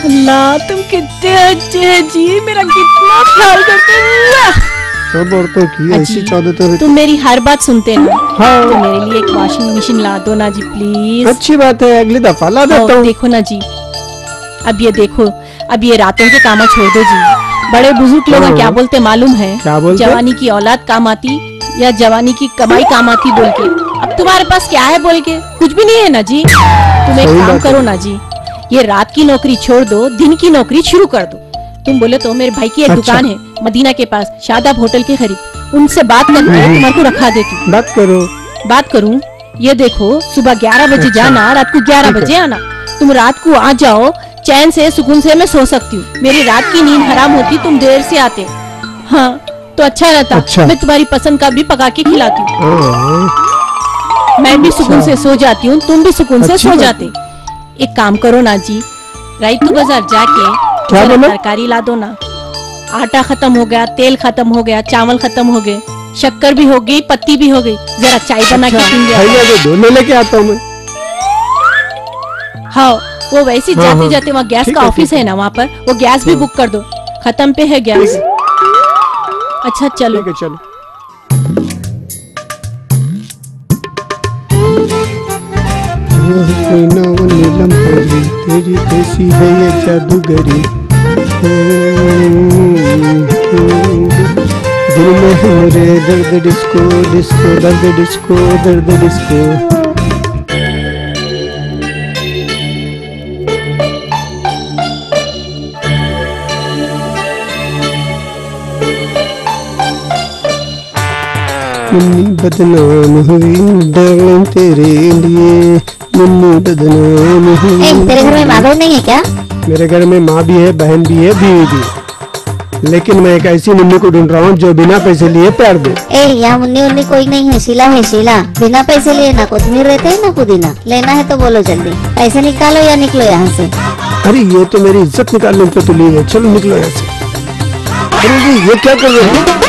अल्लाह तुम कितने अच्छे हैं जी, मेरा कितना ख्याल करते हैं। सब औरतों की ऐसी चादत है। तुम मेरी हर बात सुनते ना। हाँ। तो मेरे लिए एक वॉशिंग मशीन ला दो ना जी प्लीज। अच्छी बात है, अगली दफा ला देता हूँ। देखो ना जी, अब ये देखो, अब ये रातों के काम छोड़ दो जी। बड़े बुजुर्ग लोग क्या बोलते मालूम है? क्या बोलते? जवानी की औलाद काम आती या जवानी की कमाई काम आती बोल के। अब तुम्हारे पास क्या है बोल के? कुछ भी नहीं है ना जी। तुम एक काम करो ना जी, ये रात की नौकरी छोड़ दो, दिन की नौकरी शुरू कर दो। तुम बोले तो मेरे भाई की एक दुकान है मदीना के पास, शादाब होटल के करीब। उनसे बात करके तुम्हारे को रखा देती। बात करो। बात करूं? ये देखो, सुबह 11 बजे जाना, रात को 11 बजे आना। तुम रात को आ जाओ, चैन से सुकून से मैं सो सकती हूँ। मेरी रात की नींद हराम होती, तुम देर से आते। हाँ तो अच्छा रहता। अच्छा। मैं तुम्हारी पसंद का भी पका के खिलाती हूँ। मैं भी सुकून से सो जाती हूँ, तुम भी सुकून से सो जाते। एक काम करो ना जी, रईतू बाजार जाके तरकारी ला दो ना। आटा खत्म हो गया, तेल खत्म हो गया, चावल खत्म हो गए, शक्कर भी हो गई, पत्ती भी हो गई। जरा चाय बना के पी ले लेके आता हूँ मैं। हाँ वो वैसे जाते जाते वहाँ गैस का ऑफिस है ना, वहाँ पर वो गैस भी बुक कर दो। खत्म पे है गैस। अच्छा चलो चलो। नीलम परी तेरी कैसी है ये जादूगरी, दिल में है मेरे दर्द डिस्को डिस्को, दर्द डिस्को दर्द डिस्को। मुन्नी बदनाम हुई डार्लिंग तेरे लिए, मुन्नी बदनाम हुई। तेरे घर में माँ बहन नहीं है क्या? मेरे घर में माँ भी है, बहन भी है, बीवी भी है, लेकिन मैं एक ऐसी मुन्नी को ढूंढ रहा हूँ जो बिना पैसे लिए प्यार दे। यहाँ मुन्नी उन्नी कोई नहीं है, शीला है शीला। बिना पैसे लिए ना कोथिमीर रहते है ना पुदीना। लेना है तो बोलो जल्दी, पैसे निकालो या निकलो यहाँ से। अरे ये तो मेरी इज्जत निकालने पे तुली है, चलो निकलो यहाँ से। अरे ये क्या कर रहे हो?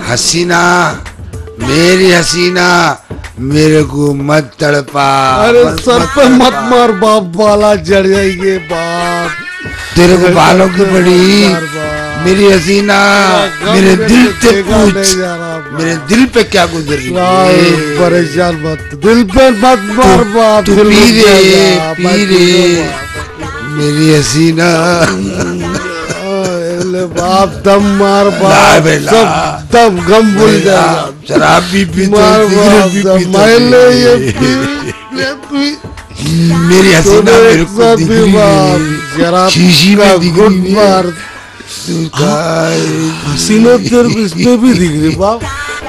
हसीना, मेरी हसीना, मेरे को मत तड़पा। अरे सर पे मत मार बाप, बाला जड़ जाएंगे बाप। तेरे को बालों की पड़ी। मेरी हसीना, मेरे दिल से पूछ, मेरे दिल पे क्या गुजर रही है? परेशान मत, दिल पे मत मार बाप। पी रे मेरी हसीना। बाप दम मार बाप, सब दम गम भूल जाएगा। शराब भी पी, मेरी हसीना मेरे को दिख शीशी में दिख रही है। हसीना तेरे इसमें भी दिख रही बाप।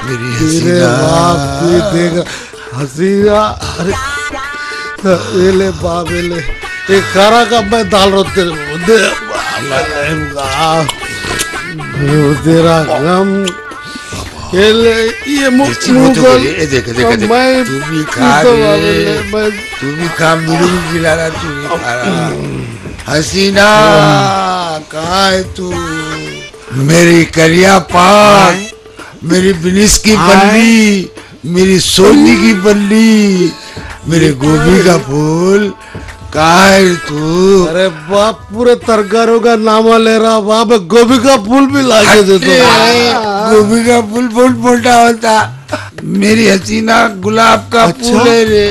मेरी हसीना बाप देख हसीना। अरे ये ले बाप, ये ले एक खारा का मैं डाल रहा तेरे तेरा गम ये मुगल। देख तू भी खा, तू भी खा, मेरे को खिला रहा, तू भी खा रहा। हसीना कहाँ है तू? मेरी करिया पान, मेरी बिनिस की बल्ली, मेरी सोनी की बल्ली, मेरे गोभी का फूल, कहाँ है तू? अरे बाप पूरे तरकारों का नामा ले रहा बाप, गोभी का फूल भी लाके दे दो। गोभी का फूल बहुत मोटा होता, मेरी हसीना गुलाब का फूल है रे।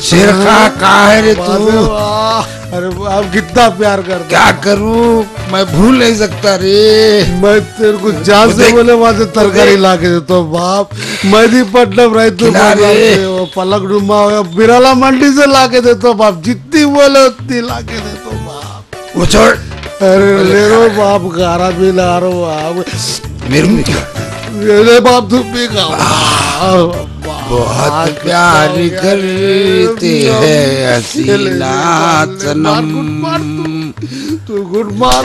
शेर खान कहाँ है रे तू? अरे आप कितना प्यार करते। क्या करूं, मैं भूल नहीं सकता रे। मैं तेरे को जान से बोले वहां से तरकारी ला के देता हूँ बाप। मधीपट्टनम रही तू पलक डुम्बा बिराला मंडी से ला के देता हूँ बाप। जितनी बोले उतनी ला के देता हूँ बाप। वो छोड़। अरे ले रो बाप, गारा भी ला रो बाप। मेरे बाप तुम भी खाओ। बहुत प्यार करते हैं हसीना सनम। तू गुड मार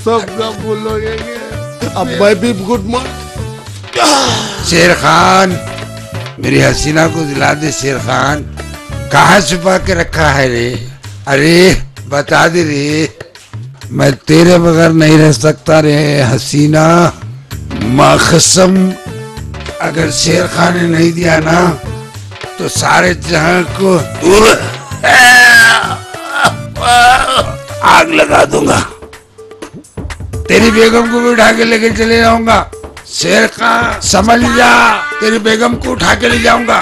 सब बोलोगे। अब मैं भी गुड मार। शेर खान मेरी हसीना को दिला दे। शेर खान कहाँ छुपा के रखा है रे? अरे बता दे रे, मैं तेरे बगैर नहीं रह सकता रे हसीना। माँ कसम, अगर शेर खान ने नहीं दिया ना तो सारे जहां को आग लगा दूंगा। तेरी बेगम को भी उठा के लेके चले जाऊंगा। शेर खान समझ जा, तेरी बेगम को उठा के ले जाऊंगा।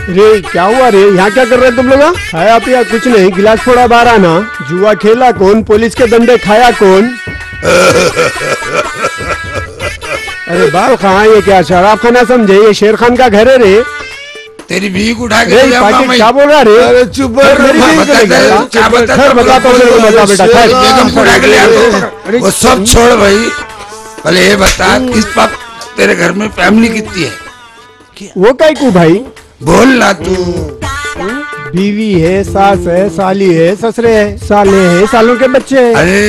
रे क्या हुआ रे, यहाँ क्या कर रहे तुम लोग? खाया पिया कुछ नहीं, गिलास फोड़ा बार आना। जुआ खेला कौन, पुलिस के डंडे खाया कौन? अरे बाल खां, ये क्या शराब खाना समझे? ये शेर खान का घर है रे। तेरी बीवी को उठा के ले जाऊंगा मैं। क्या बोल रहा रे? अरे चुप बेगम को उठा के ले आता। वो सब छोड़ भाई, पहले ये बता किस वक्त तेरे घर में फैमिली कितनी है? वो काय को भाई बोल ना तू। बीवी है, सास है, साली है, ससुरे है, साले है, सालों के बच्चे है। अरे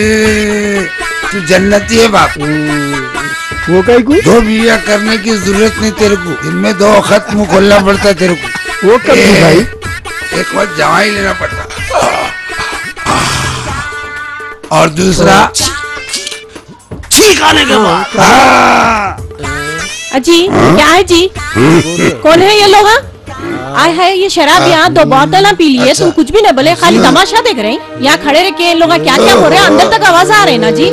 तू जन्नती है बाप। वो कहीं को 2 बीवियां करने की जरूरत नहीं तेरे को, इनमें 2 वक्त मुंह खोलना पड़ता है तेरे को। वो कब भाई? एक वक्त जवाई लेना पड़ता और दूसरा छींकाने के बाद। अजी क्या है जी? कौन है ये लोग? आए है ये शराब यहाँ 2 बोतल पी लिए। तुम कुछ भी नहीं बोले, खाली तमाशा देख रहे हैं। यहाँ खड़े रह के लोग क्या क्या बोल रहे हैं? अंदर तक आवाज आ रही है ना जी।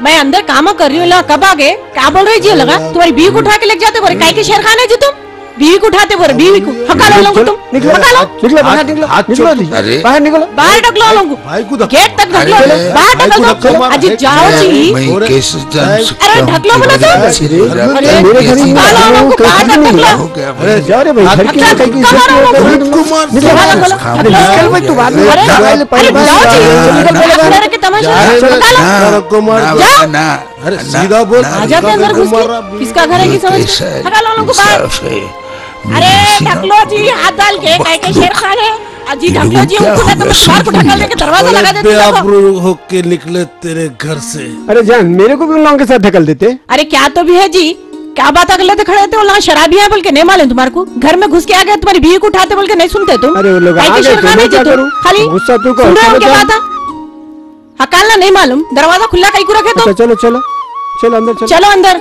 मैं अंदर काम कर रही हूँ। कब आ गए? क्या बोल रहे जी? लगा तुम्हारी बीवी को उठा के लेके जाते बोले काय के शेर खान है जी तुम? बीवी को उठाते बोले, बीवी को हकालो लोगों को। तुम हकालो, बाहर निकलो, बाहर निकलो, बाहर ढकलो लोगों को, गेट तक ढकलो, बाहर ढकलो। अजी जाओ जी। अरे ढकलो बोला तो। अरे जाओ रे भाई, घर की कहीं की अरे सीधा बोल। आ जाते अंदर घुस के, किसका घर है की समझ? हकालो लोगों को बाहर। अरे ढकलो जी, हाथ डाल के काय के शेर खान है। अजी ढकलो जी, उनको ना बाहर को ढकल देके दरवाजा लगा देते हो। होके निकले तेरे घर से। अरे जान, मेरे को भी उन लोगों के साथ ढकल देते। अरे क्या तो भी है जी, क्या बात कर लेते खड़े थे? वो शराबी है बोल के नहीं मालूम तुम्हारे को? घर में घुस के आ गए, तुम्हारी बीवी को उठाते बोल के नहीं सुनते तुम? अरे वो लोग आ गए तो मैं क्या करूं? खाली गुस्सा तू को सुन रहे हो क्या बात? हकालना नहीं मालूम, दरवाजा खुला कहीं को रखे तो? चलो चलो चलो अंदर, चलो अंदर।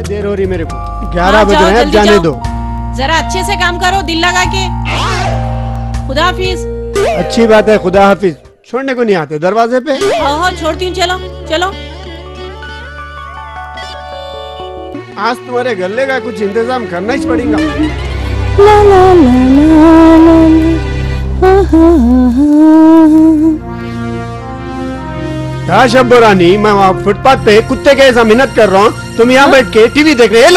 देर हो रही मेरे को, 11 बज रहे हैं, जाने दो। जरा अच्छे से काम करो, दिल लगा के। खुदा हाफिज। अच्छी बात है, खुदा हाफिज। छोड़ने को नहीं आते दरवाजे पे? हाँ छोड़ती हूँ, चलो चलो। आज तुम्हारे गले का कुछ इंतजाम करना ही पड़ेगा। हाँ शब्बो रानी, मैं वहाँ फुटपाथ पे कुत्ते के ऐसा मेहनत कर रहा हूँ, तुम यहाँ बैठ के टीवी देख रहे हो।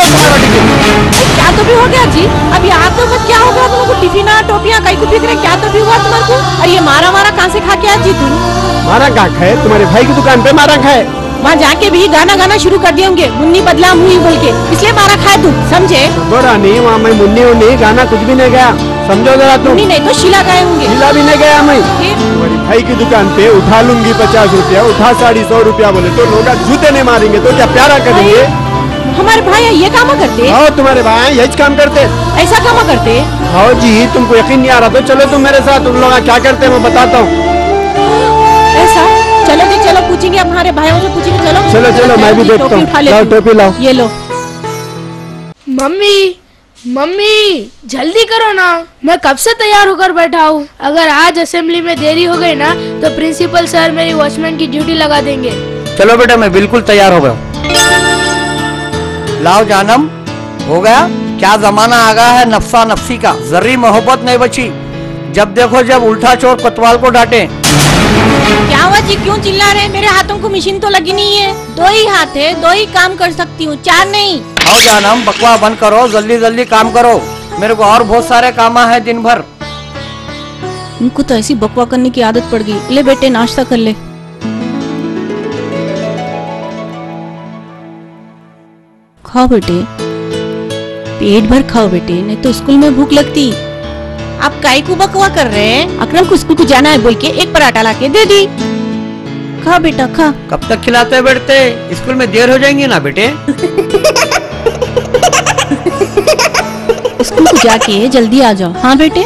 क्या तो भी हो गया जी? अभी आप तो मत, क्या हो गया तुमको? टिफिना टोपियाँ कहीं को बिक रहे, क्या तो भी हुआ तुम्हारे को? और ये मारा मारा कहाँ से खा के आज जी तुम? मारा कहाँ खाए? तुम्हारे भाई की दुकान पे मारा खाए। वहाँ जाके भी गाना गाना शुरू कर दिए होंगे, मुन्नी बदला मुही बोल के, इसलिए मारा खाया तू, समझे? बड़ा नहीं, वहाँ मैं मुन्नी उन्नी गाना कुछ भी नहीं गया, समझो जरा तुम। मुन्नी नहीं तो शीला गाए होंगे। शीला भी नहीं गया मैं। तुम्हारी भाई की दुकान पे उठा लूंगी 50 रुपया, उठा 150 रुपया बोले तो लोग जूते नहीं मारेंगे तो क्या प्यारा करेंगे? हमारे भाई ये काम करते? हाँ तुम्हारे भाई यही काम करते। ऐसा काम करते? हाँ जी, तुमको यकीन नहीं आ रहा तो चलो तुम मेरे साथ, उन लोग क्या करते हैं मैं बताता हूँ। ऐसा? चलो जी चलो, पूछेंगे हमारे भाइयों से पूछेंगे। चलो चलो चलो, मैं भी देखता हूँ। लाओ टोपी लाओ। ये लो। मम्मी मम्मी जल्दी करो ना, मैं कब से तैयार होकर बैठा हूँ। अगर आज असेंबली में देरी हो गई ना तो प्रिंसिपल सर मेरी वॉचमैन की ड्यूटी लगा देंगे। चलो बेटा, मैं बिल्कुल तैयार हो गया। लाओ जानम, हो गया। क्या जमाना आ गया है नफ्सा नफ्सी का, जर्री मोहब्बत नहीं बची। जब देखो जब उल्टा चोर कोतवाल को डांटे। क्या हुआ जी, क्यों चिल्ला रहे? मेरे हाथों को मशीन तो लगी नहीं है, 2 ही हाथ है, 2 ही काम कर सकती हूँ, 4 नहीं। आओ जानम, बकवा बंद करो, जल्दी जल्दी काम करो, मेरे को और बहुत सारे काम है दिन भर। उनको तो ऐसी बकवा करने की आदत पड़ गई। ले बेटे नाश्ता कर ले। खाओ बेटे, पेट भर खाओ बेटे, नहीं तो स्कूल में भूख लगती। आप काई को बकवा कर रहे हैं? अकरम को स्कूल को जाना है बोल के एक पराठा ला के दे दी। खा बेटा खा। कब तक खिलाते बैठते, स्कूल में देर हो जाएंगी ना बेटे। स्कूल को जाके जल्दी आ जाओ। हाँ बेटे।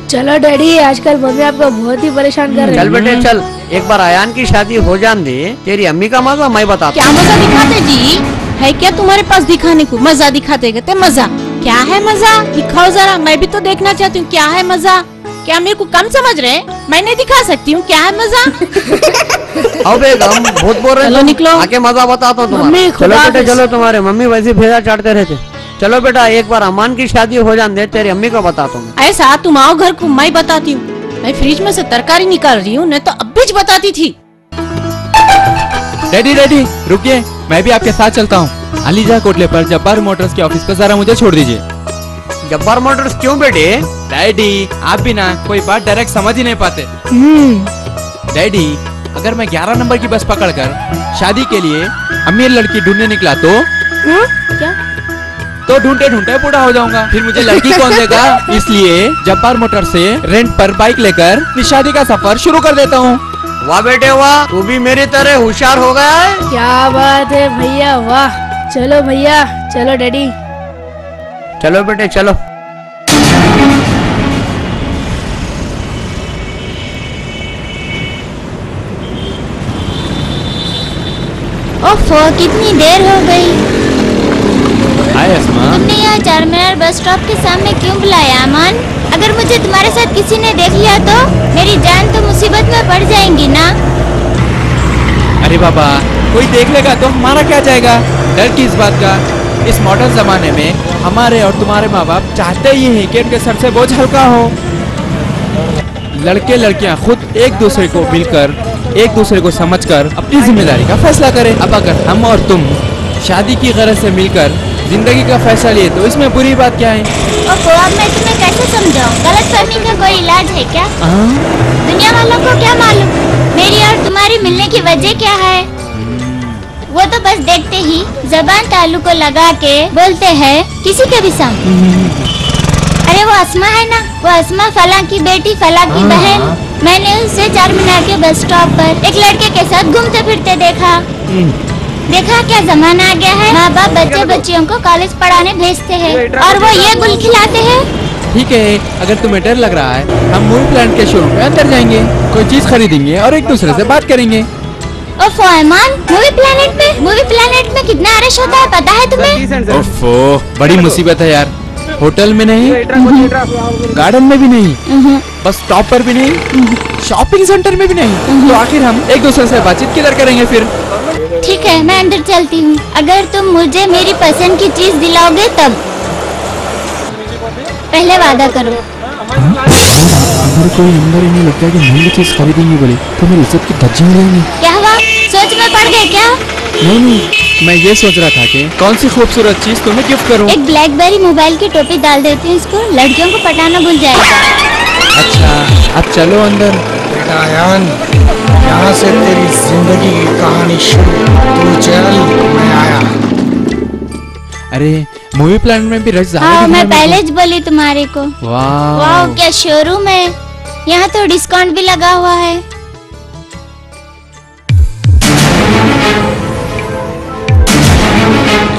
चलो डैडी, आजकल मम्मी आपको बहुत ही परेशान कर रही है। चल बेटे चल, एक बार आयान की शादी हो जान दे, तेरी अम्मी का मजा मैं बताता। क्या मजा दिखाते जी? है क्या तुम्हारे पास दिखाने को? मजा दिखाते कहते मजा। क्या है मजा? दिखाओ जरा, मैं भी तो देखना चाहती हूँ। क्या है मजा? क्या मेरे को कम समझ रहे? मैं नहीं दिखा सकती हूँ, क्या है मजा? आओ बेगम, बहुत बोल रहे। चलो निकलो, आके मजा बताता हूँ तुम्हारा। चलो बेटे चलो, तुम्हारे मम्मी वैसे भेजा चाटते रहते। चलो बेटा, एक बार अमान की शादी हो जान दे, तेरी अम्मी को बताता हूँ। ऐसा तुम आओ घर को, मैं बताती हूँ। मैं फ्रिज में से तरकारी निकाल रही हूँ, नहीं तो अब भी बताती थी। डैडी डैडी रुकिए, मैं भी आपके साथ चलता हूँ। अलीजा कोटले पर जब्बार मोटर्स के ऑफिस पर जरा मुझे छोड़ दीजिए। जब्बार मोटर्स क्यों बेटे? डैडी आप भी ना कोई बात डायरेक्ट समझ ही नहीं पाते। डैडी, अगर मैं 11 नंबर की बस पकड़कर शादी के लिए अमीर लड़की ढूंढने निकला तो क्या? तो ढूंढते ढूंढते बूढ़ा हो जाऊंगा, फिर मुझे लड़की कौन देगा? इसलिए जब्बार मोटर से रेंट पर बाइक लेकर शादी का सफर शुरू कर देता हूँ। वाह बेटे वाह, तू भी मेरी तरह होशियार हो गया है। क्या बात है भैया, वाह। चलो भैया, चलो डैडी। चलो बेटे चलो। ओफो, कितनी देर हो गई। हाय अस्मा। तुमने यहाँ चारमीनार बस स्टॉप के सामने क्यों बुलाया अमान? अगर मुझे तुम्हारे साथ किसी ने देख लिया तो मेरी जान तो मुसीबत में पड़ जाएंगी ना। अरे बाबा, कोई देख लेगा तो हमारा क्या जाएगा? डर की इस बात का? इस मॉडर्न जमाने में हमारे और तुम्हारे माँ बाप चाहते ही हैं कि उनके सर से बोझ हल्का हो। लड़के लड़कियाँ खुद एक दूसरे को मिलकर, एक दूसरे को समझकर अपनी जिम्मेदारी का फैसला करें। अब अगर हम और तुम शादी की गरज से मिलकर जिंदगी का फैसला लिए तो इसमें बुरी बात क्या है? ओहो, अब मैं तुम्हें कैसे समझाऊं? गलतफहमी का कोई इलाज है क्या? दुनिया वालों को क्या मालूम मेरी और तुम्हारी मिलने की वजह क्या है? वो तो बस देखते ही जबान तालू को लगा के बोलते हैं किसी के भी सामने। अरे वो अस्मा है ना, वो अस्मा फला की बेटी, फला की बहन। मैंने उसे चारमीनार के बस स्टॉप पर एक लड़के के साथ घूमते फिरते देखा। देखा क्या जमाना आ गया है, माँ बाप बच्चे बच्चियों को कॉलेज पढ़ाने भेजते हैं और वो ये गुल खिलाते हैं। ठीक है, अगर तुम्हें डर लग रहा है, हम मूवी प्लांट के शोरूम में अंदर जाएंगे, कोई चीज खरीदेंगे और एक दूसरे से बात करेंगे। ओफो अमान, मूवी प्लैनेट में कितना रश होता है पता है तुम्हें? ओफो, बड़ी मुसीबत है यार। होटल में नहीं, गार्डन में भी नहीं, बस स्टॉप पर भी नहीं, शॉपिंग सेंटर में भी नहीं, तो आखिर हम एक दूसरे से बातचीत किधर करेंगे फिर? ठीक है, मैं अंदर चलती हूँ। अगर तुम मुझे मेरी पसंद की चीज दिलाओगे तब। पहले वादा करो। अगर कोई नंबर ही नहीं लगता कि महंगी चीज खरीदेंगे बोले तो मेरी इज्जत की धज्जी मिलेंगी। क्या हुआ, सोच में पड़ गए क्या? नहीं, मैं ये सोच रहा था कि कौन सी खूबसूरत चीज तुम्हें गिफ्ट करूं। एक ब्लैकबेरी मोबाइल की टोपी डाल देती हूँ इसको, लड़कियों को पटाना भूल जाएगा। अच्छा, अब चलो अंदर। आयन, यहाँ से तेरी जिंदगी की कहानी शुरू। तू चल, मैं आया। अरे मूवी प्लान में भी रश हाँ, मैं पहले ज बोली तुम्हारे को। वाह वाह, क्या शोरूम है। यहाँ तो डिस्काउंट भी लगा हुआ है।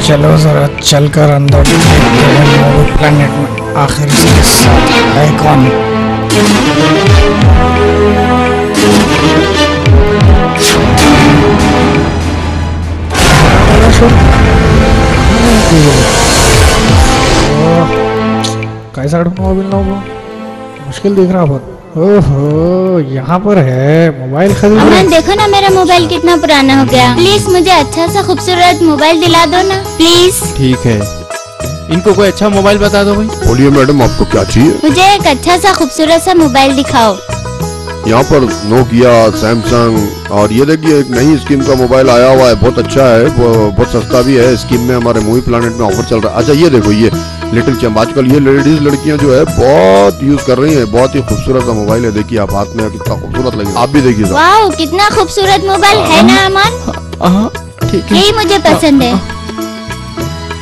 चलो जरा चलकर अंदर देखते हैं मूवी प्लैनेट में आखिर इसके साथ है कौन। कैसा मोबाइल ना वो मुश्किल दिख रहा बहुत। ओहो, यहाँ पर है मोबाइल खरीद। अमन देखो ना मेरा मोबाइल कितना पुराना हो गया। प्लीज मुझे अच्छा सा खूबसूरत मोबाइल दिला दो ना प्लीज। ठीक है, इनको कोई अच्छा मोबाइल बता दो भाई। बोलिए मैडम, आपको क्या चाहिए? मुझे एक अच्छा सा खूबसूरत सा मोबाइल दिखाओ। यहाँ पर नोकिया, सैमसंग और ये देखिए एक नई स्कीम का मोबाइल आया हुआ है, बहुत अच्छा है, बहुत सस्ता भी है। स्कीम में हमारे मूवी प्लैनेट में ऑफर चल रहा है। अच्छा ये देखो, ये लिटिल चैम्प, आजकल ये लेडीज लड़कियां जो है बहुत यूज कर रही हैं। बहुत ही खूबसूरत सा मोबाइल है, देखिए आप हाथ में कितना खूबसूरत लगेगा। आप भी देखिए। वाह, कितना खूबसूरत मोबाइल है ना अमन। ठीक है, यही मुझे पसंद है।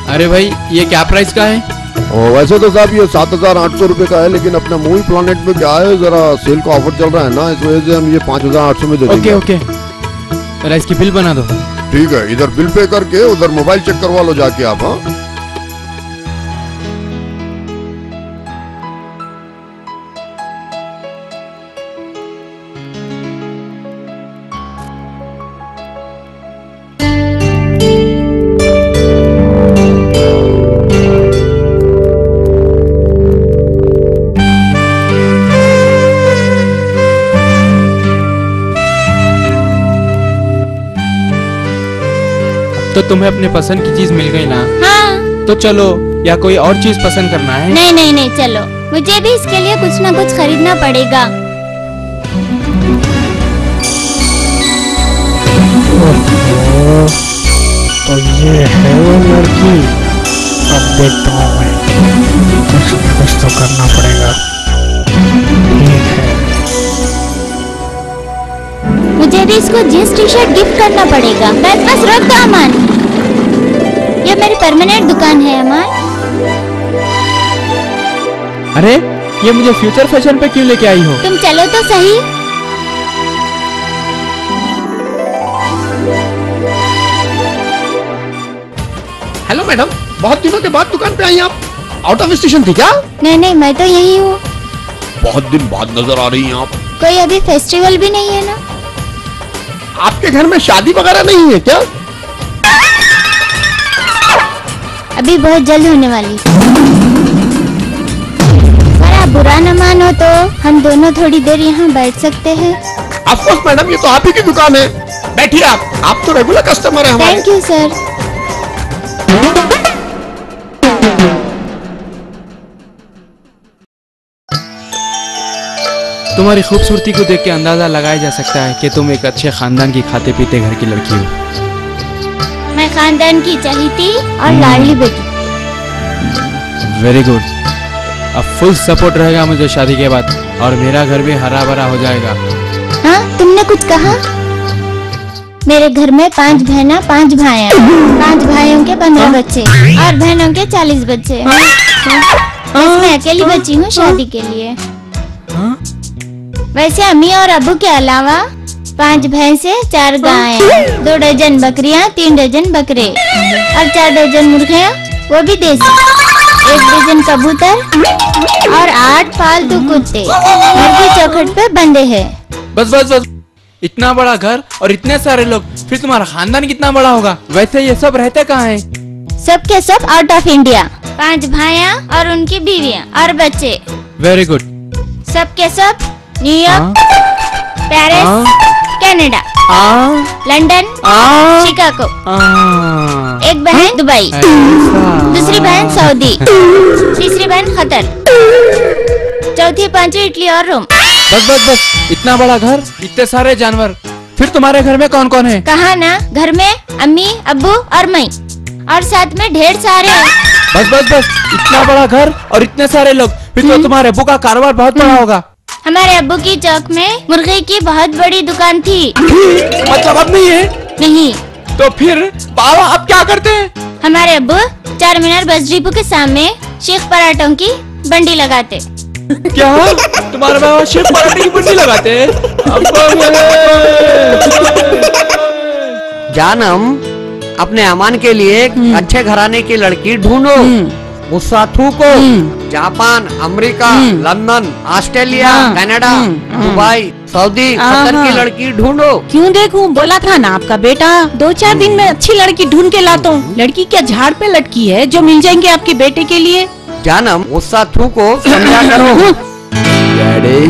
अरे भाई ये क्या प्राइस का है? वैसे तो साहब ये 7,800 रुपए का है, लेकिन अपना मूवी प्लैनेट में क्या है, जरा सेल का ऑफर चल रहा है ना, इस वजह से हम ये 5,800 में दे देंगे। ओके, जरा इसकी बिल बना दो। ठीक है, इधर बिल पे करके उधर मोबाइल चेक करवा लो जाके आप। हाँ तो तुम्हें अपने पसंद की चीज मिल गई ना? हाँ। तो चलो, या कोई और चीज पसंद करना है? नहीं नहीं नहीं, चलो, मुझे भी इसके लिए कुछ ना कुछ खरीदना पड़ेगा। तो ये है वो लड़की। अब देखता हूँ मैं, कुछ न कुछ तो करना पड़ेगा। ठीक है, मुझे भी इसको जींस टी शर्ट गिफ्ट करना पड़ेगा। बस रख दो अमन, ये मेरी परमानेंट दुकान है अमन। अरे ये मुझे फ्यूचर फैशन पे क्यों लेके आई हो? तुम चलो तो सही। हेलो मैडम, बहुत दिनों के बाद दुकान पे आई आप। आउट ऑफ स्टेशन थी क्या? नहीं नहीं, मैं तो यही हूँ। बहुत दिन बाद नजर आ रही हैं आप। कोई अभी फेस्टिवल भी नहीं है ना? आपके घर में शादी वगैरह नहीं है क्या? अभी बहुत जल्द होने वाली। पर आप बुरा न मानो तो हम दोनों थोड़ी देर यहाँ बैठ सकते हैं। ऑफ कोर्स मैडम, ये तो आप ही की दुकान है, बैठिए आप तो रेगुलर कस्टमर है हमारे। Thank you sir. तुम्हारी खूबसूरती को देख के अंदाजा लगाया जा सकता है कि तुम एक अच्छे खानदान की खाते पीते घर की लड़की हो। मैं खानदान की चहीती और लाडली बेटी। Very good. अब फुल सपोर्ट रहेगा मुझे शादी के बाद, और मेरा घर भी हरा भरा हो जाएगा। हाँ, तुमने कुछ कहा? मेरे घर में 5 बहना 5 भाई, 5 भाइयों के 15 बच्चे और बहनों के 40 बच्चे। मैं अकेली बची हूँ शादी के लिए। वैसे अम्मी और अब्बू के अलावा 5 भैंसे, 4 गायें, 2 दर्जन बकरियां, 3 दर्जन बकरे और 4 दर्जन मुर्गियां, वो भी देसी, 1 दर्जन कबूतर और 8 पालतू कुत्ते घर की चौखट पे बंधे हैं। बस बस बस, इतना बड़ा घर और इतने सारे लोग, फिर तुम्हारा खानदान कितना बड़ा होगा? वैसे ये सब रहते कहाँ हैं? सब के सब आउट ऑफ इंडिया। 5 भाइयां और उनकी बीवियां और बच्चे। Very good. सब के सब New York, Paris, Canada, London, Chicago. एक बहन दुबई, दूसरी बहन सऊदी, तीसरी बहन कतर, चौथी 5वीं इटली और रोम। बस बस बस, इतना बड़ा घर, इतने सारे जानवर, फिर तुम्हारे घर में कौन कौन है? कहा ना, घर में अम्मी, अब्बू और मैं, और साथ में ढेर सारे। बस बस बस, इतना बड़ा घर और इतने सारे लोग, फिर तो तुम्हारे अब्बू का कारोबार बहुत बड़ा होगा। हमारे अब्बू की चौक में मुर्गे की बहुत बड़ी दुकान थी। मतलब अब नहीं है? नहीं। तो फिर बाबा आप क्या करते हैं? हमारे अब्बू 4 मीनार बस डिपो के सामने शेख पराठों की बंडी लगाते। क्या तुम्हारे बाबा शेख पराठे की बंडी लगाते हैं? जानम, अपने अमान के लिए एक अच्छे घराने की लड़की ढूंढो। गुस्सा थूको। Japan, America, London, Australia, Canada, Dubai, Saudi, Qatar की लड़की ढूंढो। क्यों देखूं, बोला था ना आपका बेटा 2-4 दिन में अच्छी लड़की ढूंढ के लाता हूँ। लड़की क्या झाड़ पे लटकी है जो मिल जाएंगे आपके बेटे के लिए? जानम, गुस्सा थूको, समझा करो। डैडी,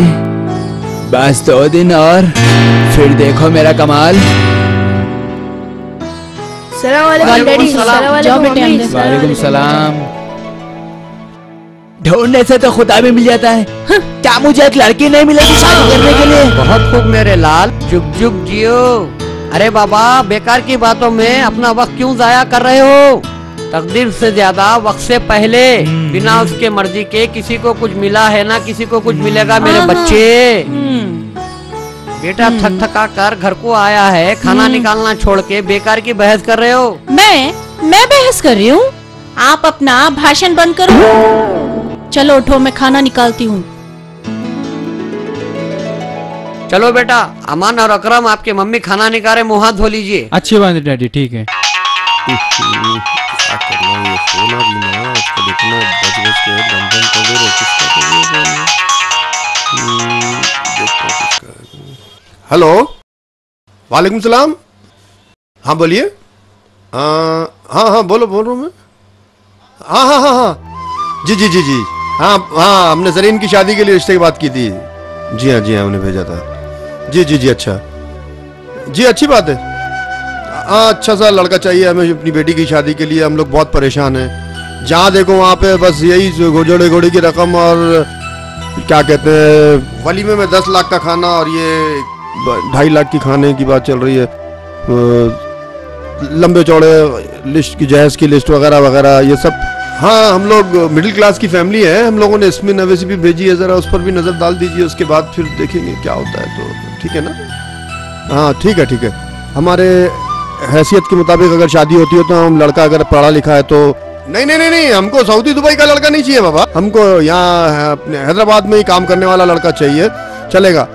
बस 2 दिन और फिर देखो मेरा कमाल। वालेकुम सलाम। ढूंढने से तो खुदा भी मिल जाता है। क्या मुझे एक लड़की नहीं मिलेगी शादी करने के लिए? बहुत खूब मेरे लाल, जुग जुग जियो। अरे बाबा, बेकार की बातों में अपना वक्त क्यों जाया कर रहे हो? तकदीर से ज्यादा वक्त से पहले बिना उसके मर्जी के किसी को कुछ मिला है ना किसी को कुछ मिलेगा मेरे बच्चे। बेटा थक थका कर घर को आया है, खाना निकालना छोड़ के बेकार की बहस कर रहे हो। मैं बहस कर रही हूँ? आप अपना भाषण बंद करो। चलो उठो, मैं खाना निकालती हूँ। चलो बेटा, अमान और अकरम आपके मम्मी खाना निकाले, मुँह हाथ धो लीजिए। अच्छी बात है डैडी, ठीक है। क्या करना, ये सोना भी ना आजकल इतना बज के बंधन कर दे रहे, किसका हेलो, वालेकुम सलाम। हाँ बोलिए। हाँ बोलो, बोल रहा हूँ मैं। हाँ जी। हाँ, हमने जरीन की शादी के लिए रिश्ते की बात की थी। जी हाँ, उन्हें भेजा था। जी, अच्छा जी, अच्छी बात है। हाँ, अच्छा सा लड़का चाहिए हमें अपनी बेटी की शादी के लिए। हम लोग बहुत परेशान हैं, जहाँ देखो वहाँ पे बस यही घोड़े घोड़ी की रकम और क्या कहते हैं वलीमे में 10 लाख का खाना और ये 2.5 लाख की खाने की बात चल रही है। लंबे चौड़े लिस्ट की, जहेज की लिस्ट वगैरह वगैरह ये सब। हाँ, हम लोग मिडिल क्लास की फैमिली है। हम लोगों ने इसमें नवेसी भी भेजी है, जरा उस पर भी नजर डाल दीजिए, उसके बाद फिर देखेंगे क्या होता है। तो ठीक है ना? हाँ ठीक है। हमारे हैसियत के मुताबिक अगर शादी होती है तो हम लड़का अगर पढ़ा लिखा है तो नहीं, हमको सऊदी दुबई का लड़का नहीं चाहिए बाबा। हमको यहाँ अपने हैदराबाद में ही काम करने वाला लड़का चाहिए, चलेगा।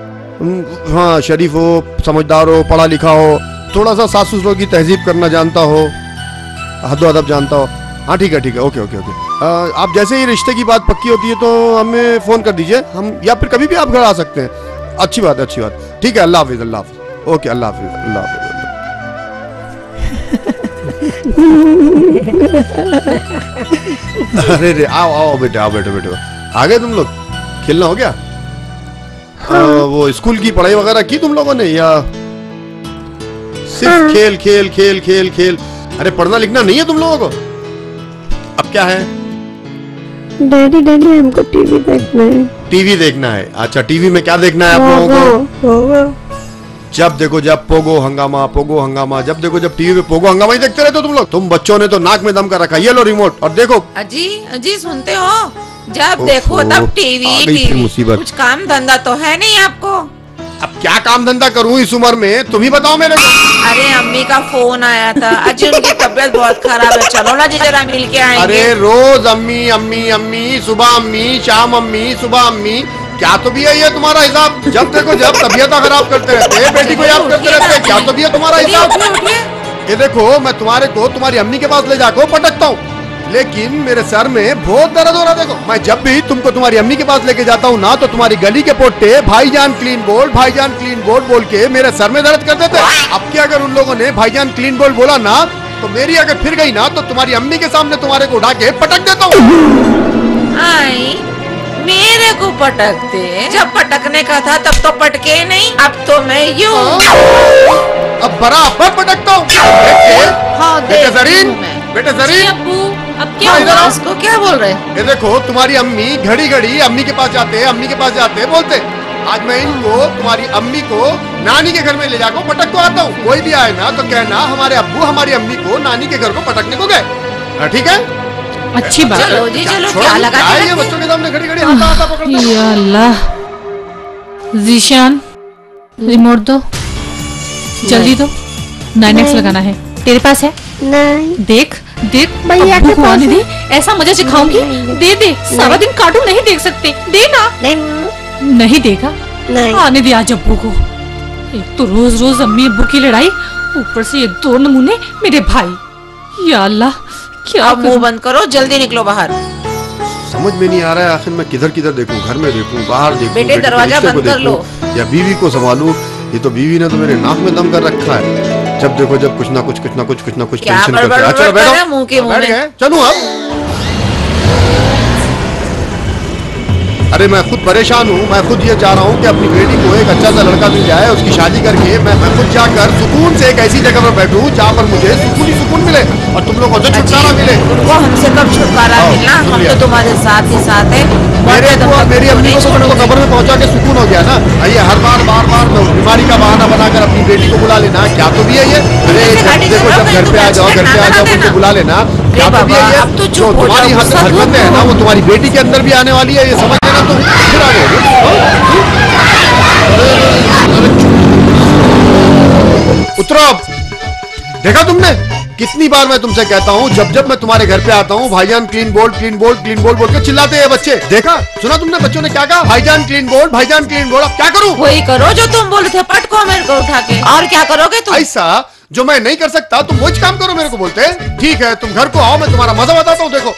हाँ, शरीफ हो, समझदार हो, पढ़ा लिखा हो, थोड़ा सा सास ससुर की तहजीब करना जानता हो, हद अदब जानता हो। हाँ ठीक है, ओके। आप जैसे ही रिश्ते की बात पक्की होती है तो हमें फोन कर दीजिए, हम या फिर कभी भी आप घर आ सकते हैं। अच्छी बात। ठीक है, अल्लाह हाफिज। ओके, अल्लाह हाफिज। अरे आओ बेटे, आ गए तुम लोग? खेलना हो गया? वो स्कूल की पढ़ाई वगैरह की तुम लोगों ने या सिर्फ खेल? अरे पढ़ना लिखना नहीं है तुम लोगों को? अब क्या है? डैडी हमको टीवी देखना है। टीवी देखना है? अच्छा, टीवी में क्या देखना है आप लोगों को? जब देखो जब पोगो हंगामा, जब देखो जब टीवी पे पोगो हंगामा ही देखते रहते हो तुम लोग। तुम बच्चों ने तो नाक में दम कर रखा है। ये लो रिमोट और देखो। अजी सुनते हो? जब देखो तब टीवी। मुसीबत। कुछ काम धंधा तो है नहीं आपको? अब क्या काम धंधा करूं इस उम्र में, तुम ही बताओ मेरे को। अरे अम्मी का फोन आया था, अजी उनकी तबीयत बहुत खराब है, चलो ना जी जरा मिल के आएंगे। अरे रोज अम्मी, सुबह अम्मी, शाम अम्मी, सुबह अम्मी, क्या तो भी है ये तुम्हारा हिसाब? जब देखो जब तबीयत खराब करते रहते हैं, बेटी को याद करते रहते हैं, क्या तो भी है तुम्हारा हिसाब? ये देखो, मैं तुम्हारे को तुम्हारी अम्मी के पास ले जाकर पटकता हूँ, लेकिन मेरे सर में बहुत दर्द हो रहा। देखो, मैं जब भी तुमको तुम्हारी अम्मी के पास लेके जाता हूँ ना, तो तुम्हारी गली के पोट्टे भाईजान क्लीन बोल बोल के मेरे सर में दर्द कर देते। अब क्या अगर उन लोगों ने भाईजान क्लीन बोला ना, तो मेरी अगर फिर गई ना, तो तुम्हारी अम्मी के सामने तुम्हारे को उठा के पटक देता हूँ। मेरे को पटकते? जब पटकने का था तब तो पटके नहीं, अब तो मैं यूं अब बराबर पटकता हूँ। बेटे जरीन, अब क्या हुआ? उसको क्या बोल रहे? ये देखो, तुम्हारी अम्मी घड़ी अम्मी के पास जाते बोलते, आज मैं इनको तुम्हारी अम्मी को नानी के घर में ले जाकर पटक को आता हूँ। कोई भी आए ना तो कहना हमारे अब्बू हमारी अम्मी को नानी के घर को पटकने को गए। ठीक है? अच्छी बात। चलो जी, चलो, क्या लगा ये बच्चों के सामने घड़ी हाथा पकड़ते। या अल्लाह, जीशान रिमोट दो, जल्दी दो। 9X लगाना है। तेरे पास है? नहीं। देख देख भैया अब्बू के को पास आने है। दे, ऐसा मजा सिखाऊंगी। दे दे, सारा दिन कार्टून नहीं देख सकते, दे ना। नहीं देगा? नहीं। आने दे आज अब्बू को। एक तो रोज रोज अम्मी अब्बू की लड़ाई, ऊपर से ये 2 नमूने मेरे भाई। या अल्लाह, क्या अब मुंह बंद करो, जल्दी निकलो बाहर। समझ में नहीं आ रहा है आखिर मैं किधर किधर देखूं, घर में देखूं, बाहर देखूं, बेटे दरवाजा रिश्ते को बंद कर लो। देखूं, या बीवी को संभालूं। ये तो बीवी ने तो मेरे नाक में दम कर रखा है। जब देखो जब कुछ ना कुछ क्या टेंशन बड़बड़ करते हैं। कर रहा है मुंह के मुंह बैठ में? गए, चलूं अब? अरे मैं खुद परेशान हूँ। मैं खुद ये चाह रहा हूँ कि अपनी बेटी को एक अच्छा सा लड़का मिल जाए, उसकी शादी करके मैं खुद जाकर सुकून से एक ऐसी जगह पर बैठूं जहाँ पर मुझे सुकून ही सुकून मिले और तुम लोगों से छुटकारा मिले। वो हमसे कब छुटकारा मिलना, हम तो तुम्हारे साथ ही साथ है। मेरी अम्मी को तो कब्र में पहुंचा के सुकून हो गया ना। ये हर बार बीमारी का बहाना बनाकर अपनी बेटी को बुला लेना, क्या तो भी है ये? अरे देखो जब घर पे आ जाओ मुझे बुला लेना, क्या तो भी है ये? जो तुम्हारी हरकतें है ना वो तुम्हारी बेटी के अंदर भी आने वाली है, ये समझ लेना तुम। फिर आ गए। उतरो अब। देखा तुमने कितनी बार मैं तुमसे कहता हूँ, जब जब मैं तुम्हारे घर पे आता हूँ, भाईजान क्लीन बोल्ड बोल के चिल्लाते हैं बच्चे। देखा सुना तुमने बच्चों ने क्या कहा? भाईजान क्लीन बोल्ड। अब क्या करूँ? वही करो जो तुम बोले थे, पटको मेरे को उठा के। और क्या करोगे तुम? ऐसा जो मैं नहीं कर सकता तुम वो काम करो मेरे को बोलते। ठीक है तुम घर को आओ, मैं तुम्हारा मजा बताता हूँ। देखो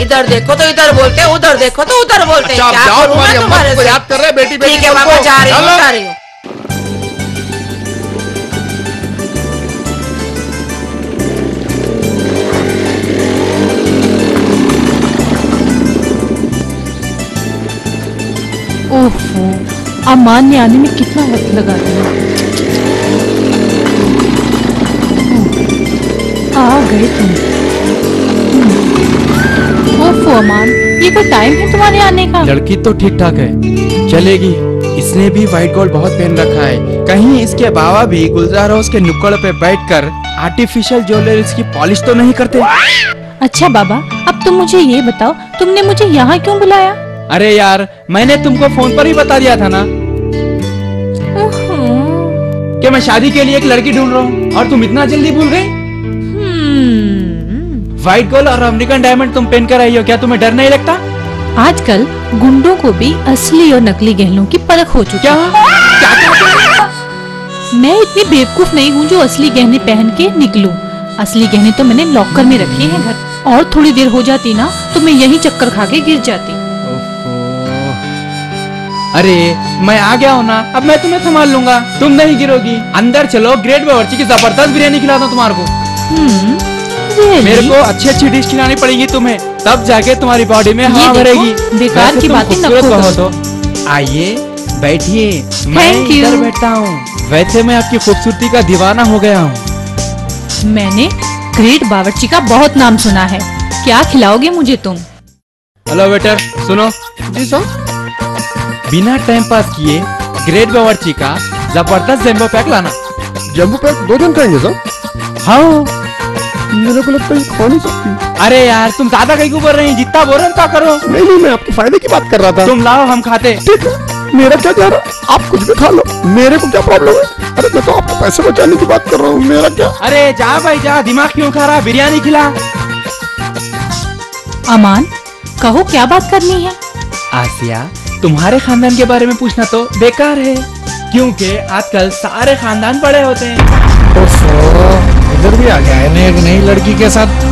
इधर देखो तो इधर बोलते, उधर देखो तो उधर बोलते। अच्छा, क्या जाओ, करूं मैं तुम्हारी अम्मा तुम्हारे को से? याद कर रहे बेटी ठीक है पापा, जा रही हूँ। ओहो, अमान ने आने में कितना वक्त लगा दिया। आ गए तुम। ओफो अमान, ये कोई टाइम है तुम्हारे आने का? लड़की तो ठीक ठाक है, चलेगी। इसने भी व्हाइट गोल्ड बहुत पहन रखा है। कहीं इसके बाबा भी गुलजार हाउस के नुक्कड़ पे बैठकर आर्टिफिशियल ज्वेलरीज की पॉलिश तो नहीं करते? अच्छा बाबा, अब तुम मुझे ये बताओ, तुमने मुझे यहाँ क्यों बुलाया? अरे यार, मैंने तुमको फोन पर ही बता दिया था ना कि मैं शादी के लिए एक लड़की ढूंढ रहा हूँ, और तुम इतना जल्दी भूल गई? व्हाइट गोल्ड और अमेरिकन डायमंड तुम पहन कर आई हो, क्या तुम्हें डर नहीं लगता? आजकल गुंडों को भी असली और नकली गहनों की परख हो चुकी है। मैं इतनी बेवकूफ नहीं हूँ जो असली गहने पहन के निकलूं। असली गहने तो मैंने लॉकर में रखे हैं घर, और थोड़ी देर हो जाती ना तो मैं यही चक्कर खा के गिर जाती। अरे मैं आ गया हूँ ना, अब मैं तुम्हें संभाल लूंगा, तुम नहीं गिरोगी। अंदर चलो, ग्रेट बावर्ची की जबरदस्त बिरयानी खिलाता हूँ तुम्हारे को। मेरे को अच्छी डिश खिलानी पड़ेगी तुम्हें, तब जाके तुम्हारी बॉडी में हवा भरेगी। बेकार की बातें न करो। आइए बैठिए, मैं इधर बैठता हूँ। वैसे मैं आपकी खूबसूरती का दीवाना हो गया हूँ। मैंने ग्रेट बावर्ची का बहुत नाम सुना है, क्या खिलाओगे मुझे तुम? हेलो वेटर, सुनो। जी सर। बिना टाइम पास किए ग्रेट बावर्ची का जबरदस्त जंबो पैक लाना। जंबो पैक 2 दिन खाएंगे सर? हाँ, मेरे को लगता है खा नहीं सकती। अरे यार तुम ज्यादा कहीं बोल रहे हैं, जितना बोल रहे हैं करो। नहीं, मैं आपके फायदे की बात कर रहा था। तुम लाओ, हम खाते। ठीक है, मेरा क्या जा रहा है, आप कुछ भी खा लो, मेरे को क्या प्रॉब्लम है? अरे मैं तो आपको पैसे बचाने की बात कर रहा हूँ, मेरा क्या? अरे जा भाई जा, दिमाग क्यों खा रहा? बिरयानी खिला। अमान कहो, क्या बात करनी है? आसिया, तुम्हारे खानदान के बारे में पूछना तो बेकार है, क्योंकि आजकल सारे खानदान बड़े होते हैं। इधर भी आ गया है एक नई लड़की के साथ।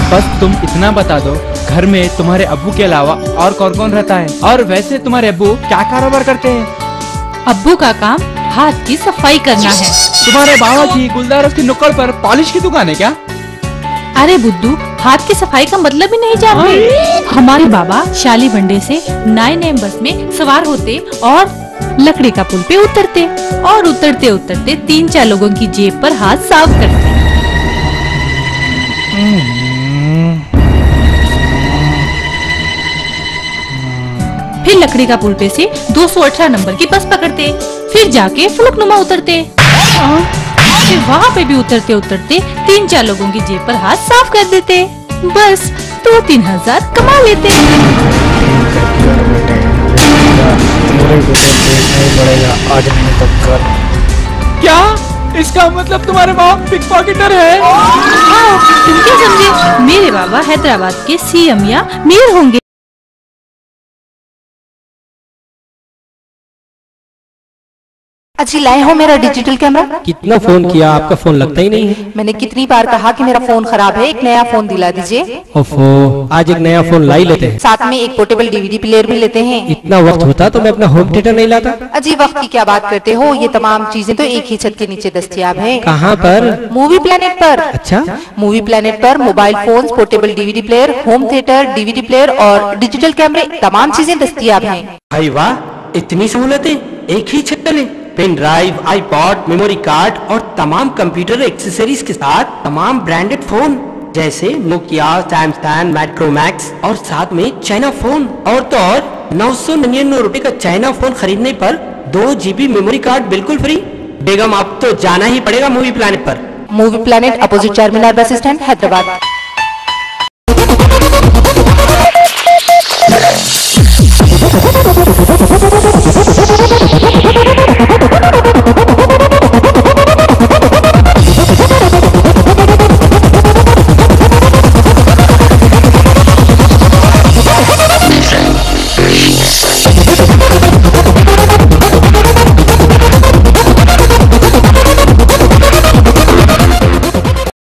बस तुम इतना बता दो, घर में तुम्हारे अब्बू के अलावा और कौन कौन रहता है? और वैसे तुम्हारे अब्बू क्या कारोबार करते हैं? अब्बू का काम हाथ की सफाई करना है। तुम्हारे बाबा की गुलजार हाउस की नुक्कड़ पर पॉलिश की दुकान है क्या? अरे बुद्धू, हाथ की सफाई का मतलब ही नहीं जानते? हमारे बाबा शाली बंडे से 9AM बस में सवार होते और लकड़ी का पुल पे उतरते, और उतरते उतरते 3-4 लोगों की जेब पर हाथ साफ करते। फिर लकड़ी का पुल पे से 218 नंबर की बस पकड़ते, फिर जाके फलकनुमा उतरते, फिर वहाँ पे भी उतरते उतरते 3-4 लोगों की जेब पर हाथ साफ कर देते, बस 2-3 हजार कमा लेते। मेरे को तो देखना ही पड़ेगा, आज नहीं तो कल। क्या इसका मतलब तुम्हारे बाप पिक पॉकेटर है? तुम क्या समझे मेरे बाबा हैदराबाद के सीएम या मेयर होंगे? अच्छी लाए हो मेरा डिजिटल कैमरा। कितना फोन किया, आपका फोन लगता ही नहीं है। मैंने कितनी बार कहा कि मेरा फोन खराब है, एक नया फोन दिला दीजिए। ओफो, आज एक नया फोन ला ही लेते हैं। साथ में एक पोर्टेबल डीवीडी प्लेयर भी लेते हैं। इतना वक्त होता तो मैं अपना होम थिएटर नहीं लाता। अजीब वक्त की क्या बात करते हो, ये तमाम चीजें तो एक ही छत के नीचे दस्तयाब है। कहाँ पर? मूवी प्लेनेट पर। अच्छा, मूवी प्लेनेट पर mobile phone, portable DVD player, home theatre, DVD player और डिजिटल कैमरे, तमाम चीजें दस्तयाब है। भाई वाह, इतनी सहूलतें एक ही छत तले। Pen drive, iPod, memory card और तमाम कंप्यूटर एक्सेसरीज के साथ तमाम ब्रांडेड फोन जैसे नोकिया, सैमसंग, माइक्रोमैक्स और साथ में चाइना फोन। और तो और 999 रुपए का चाइना फोन खरीदने पर 2 GB मेमोरी कार्ड बिल्कुल फ्री। बेगम, आप तो जाना ही पड़ेगा मूवी प्लैनेट पर। Movie planet opposite Charminar bus stand, Hyderabad.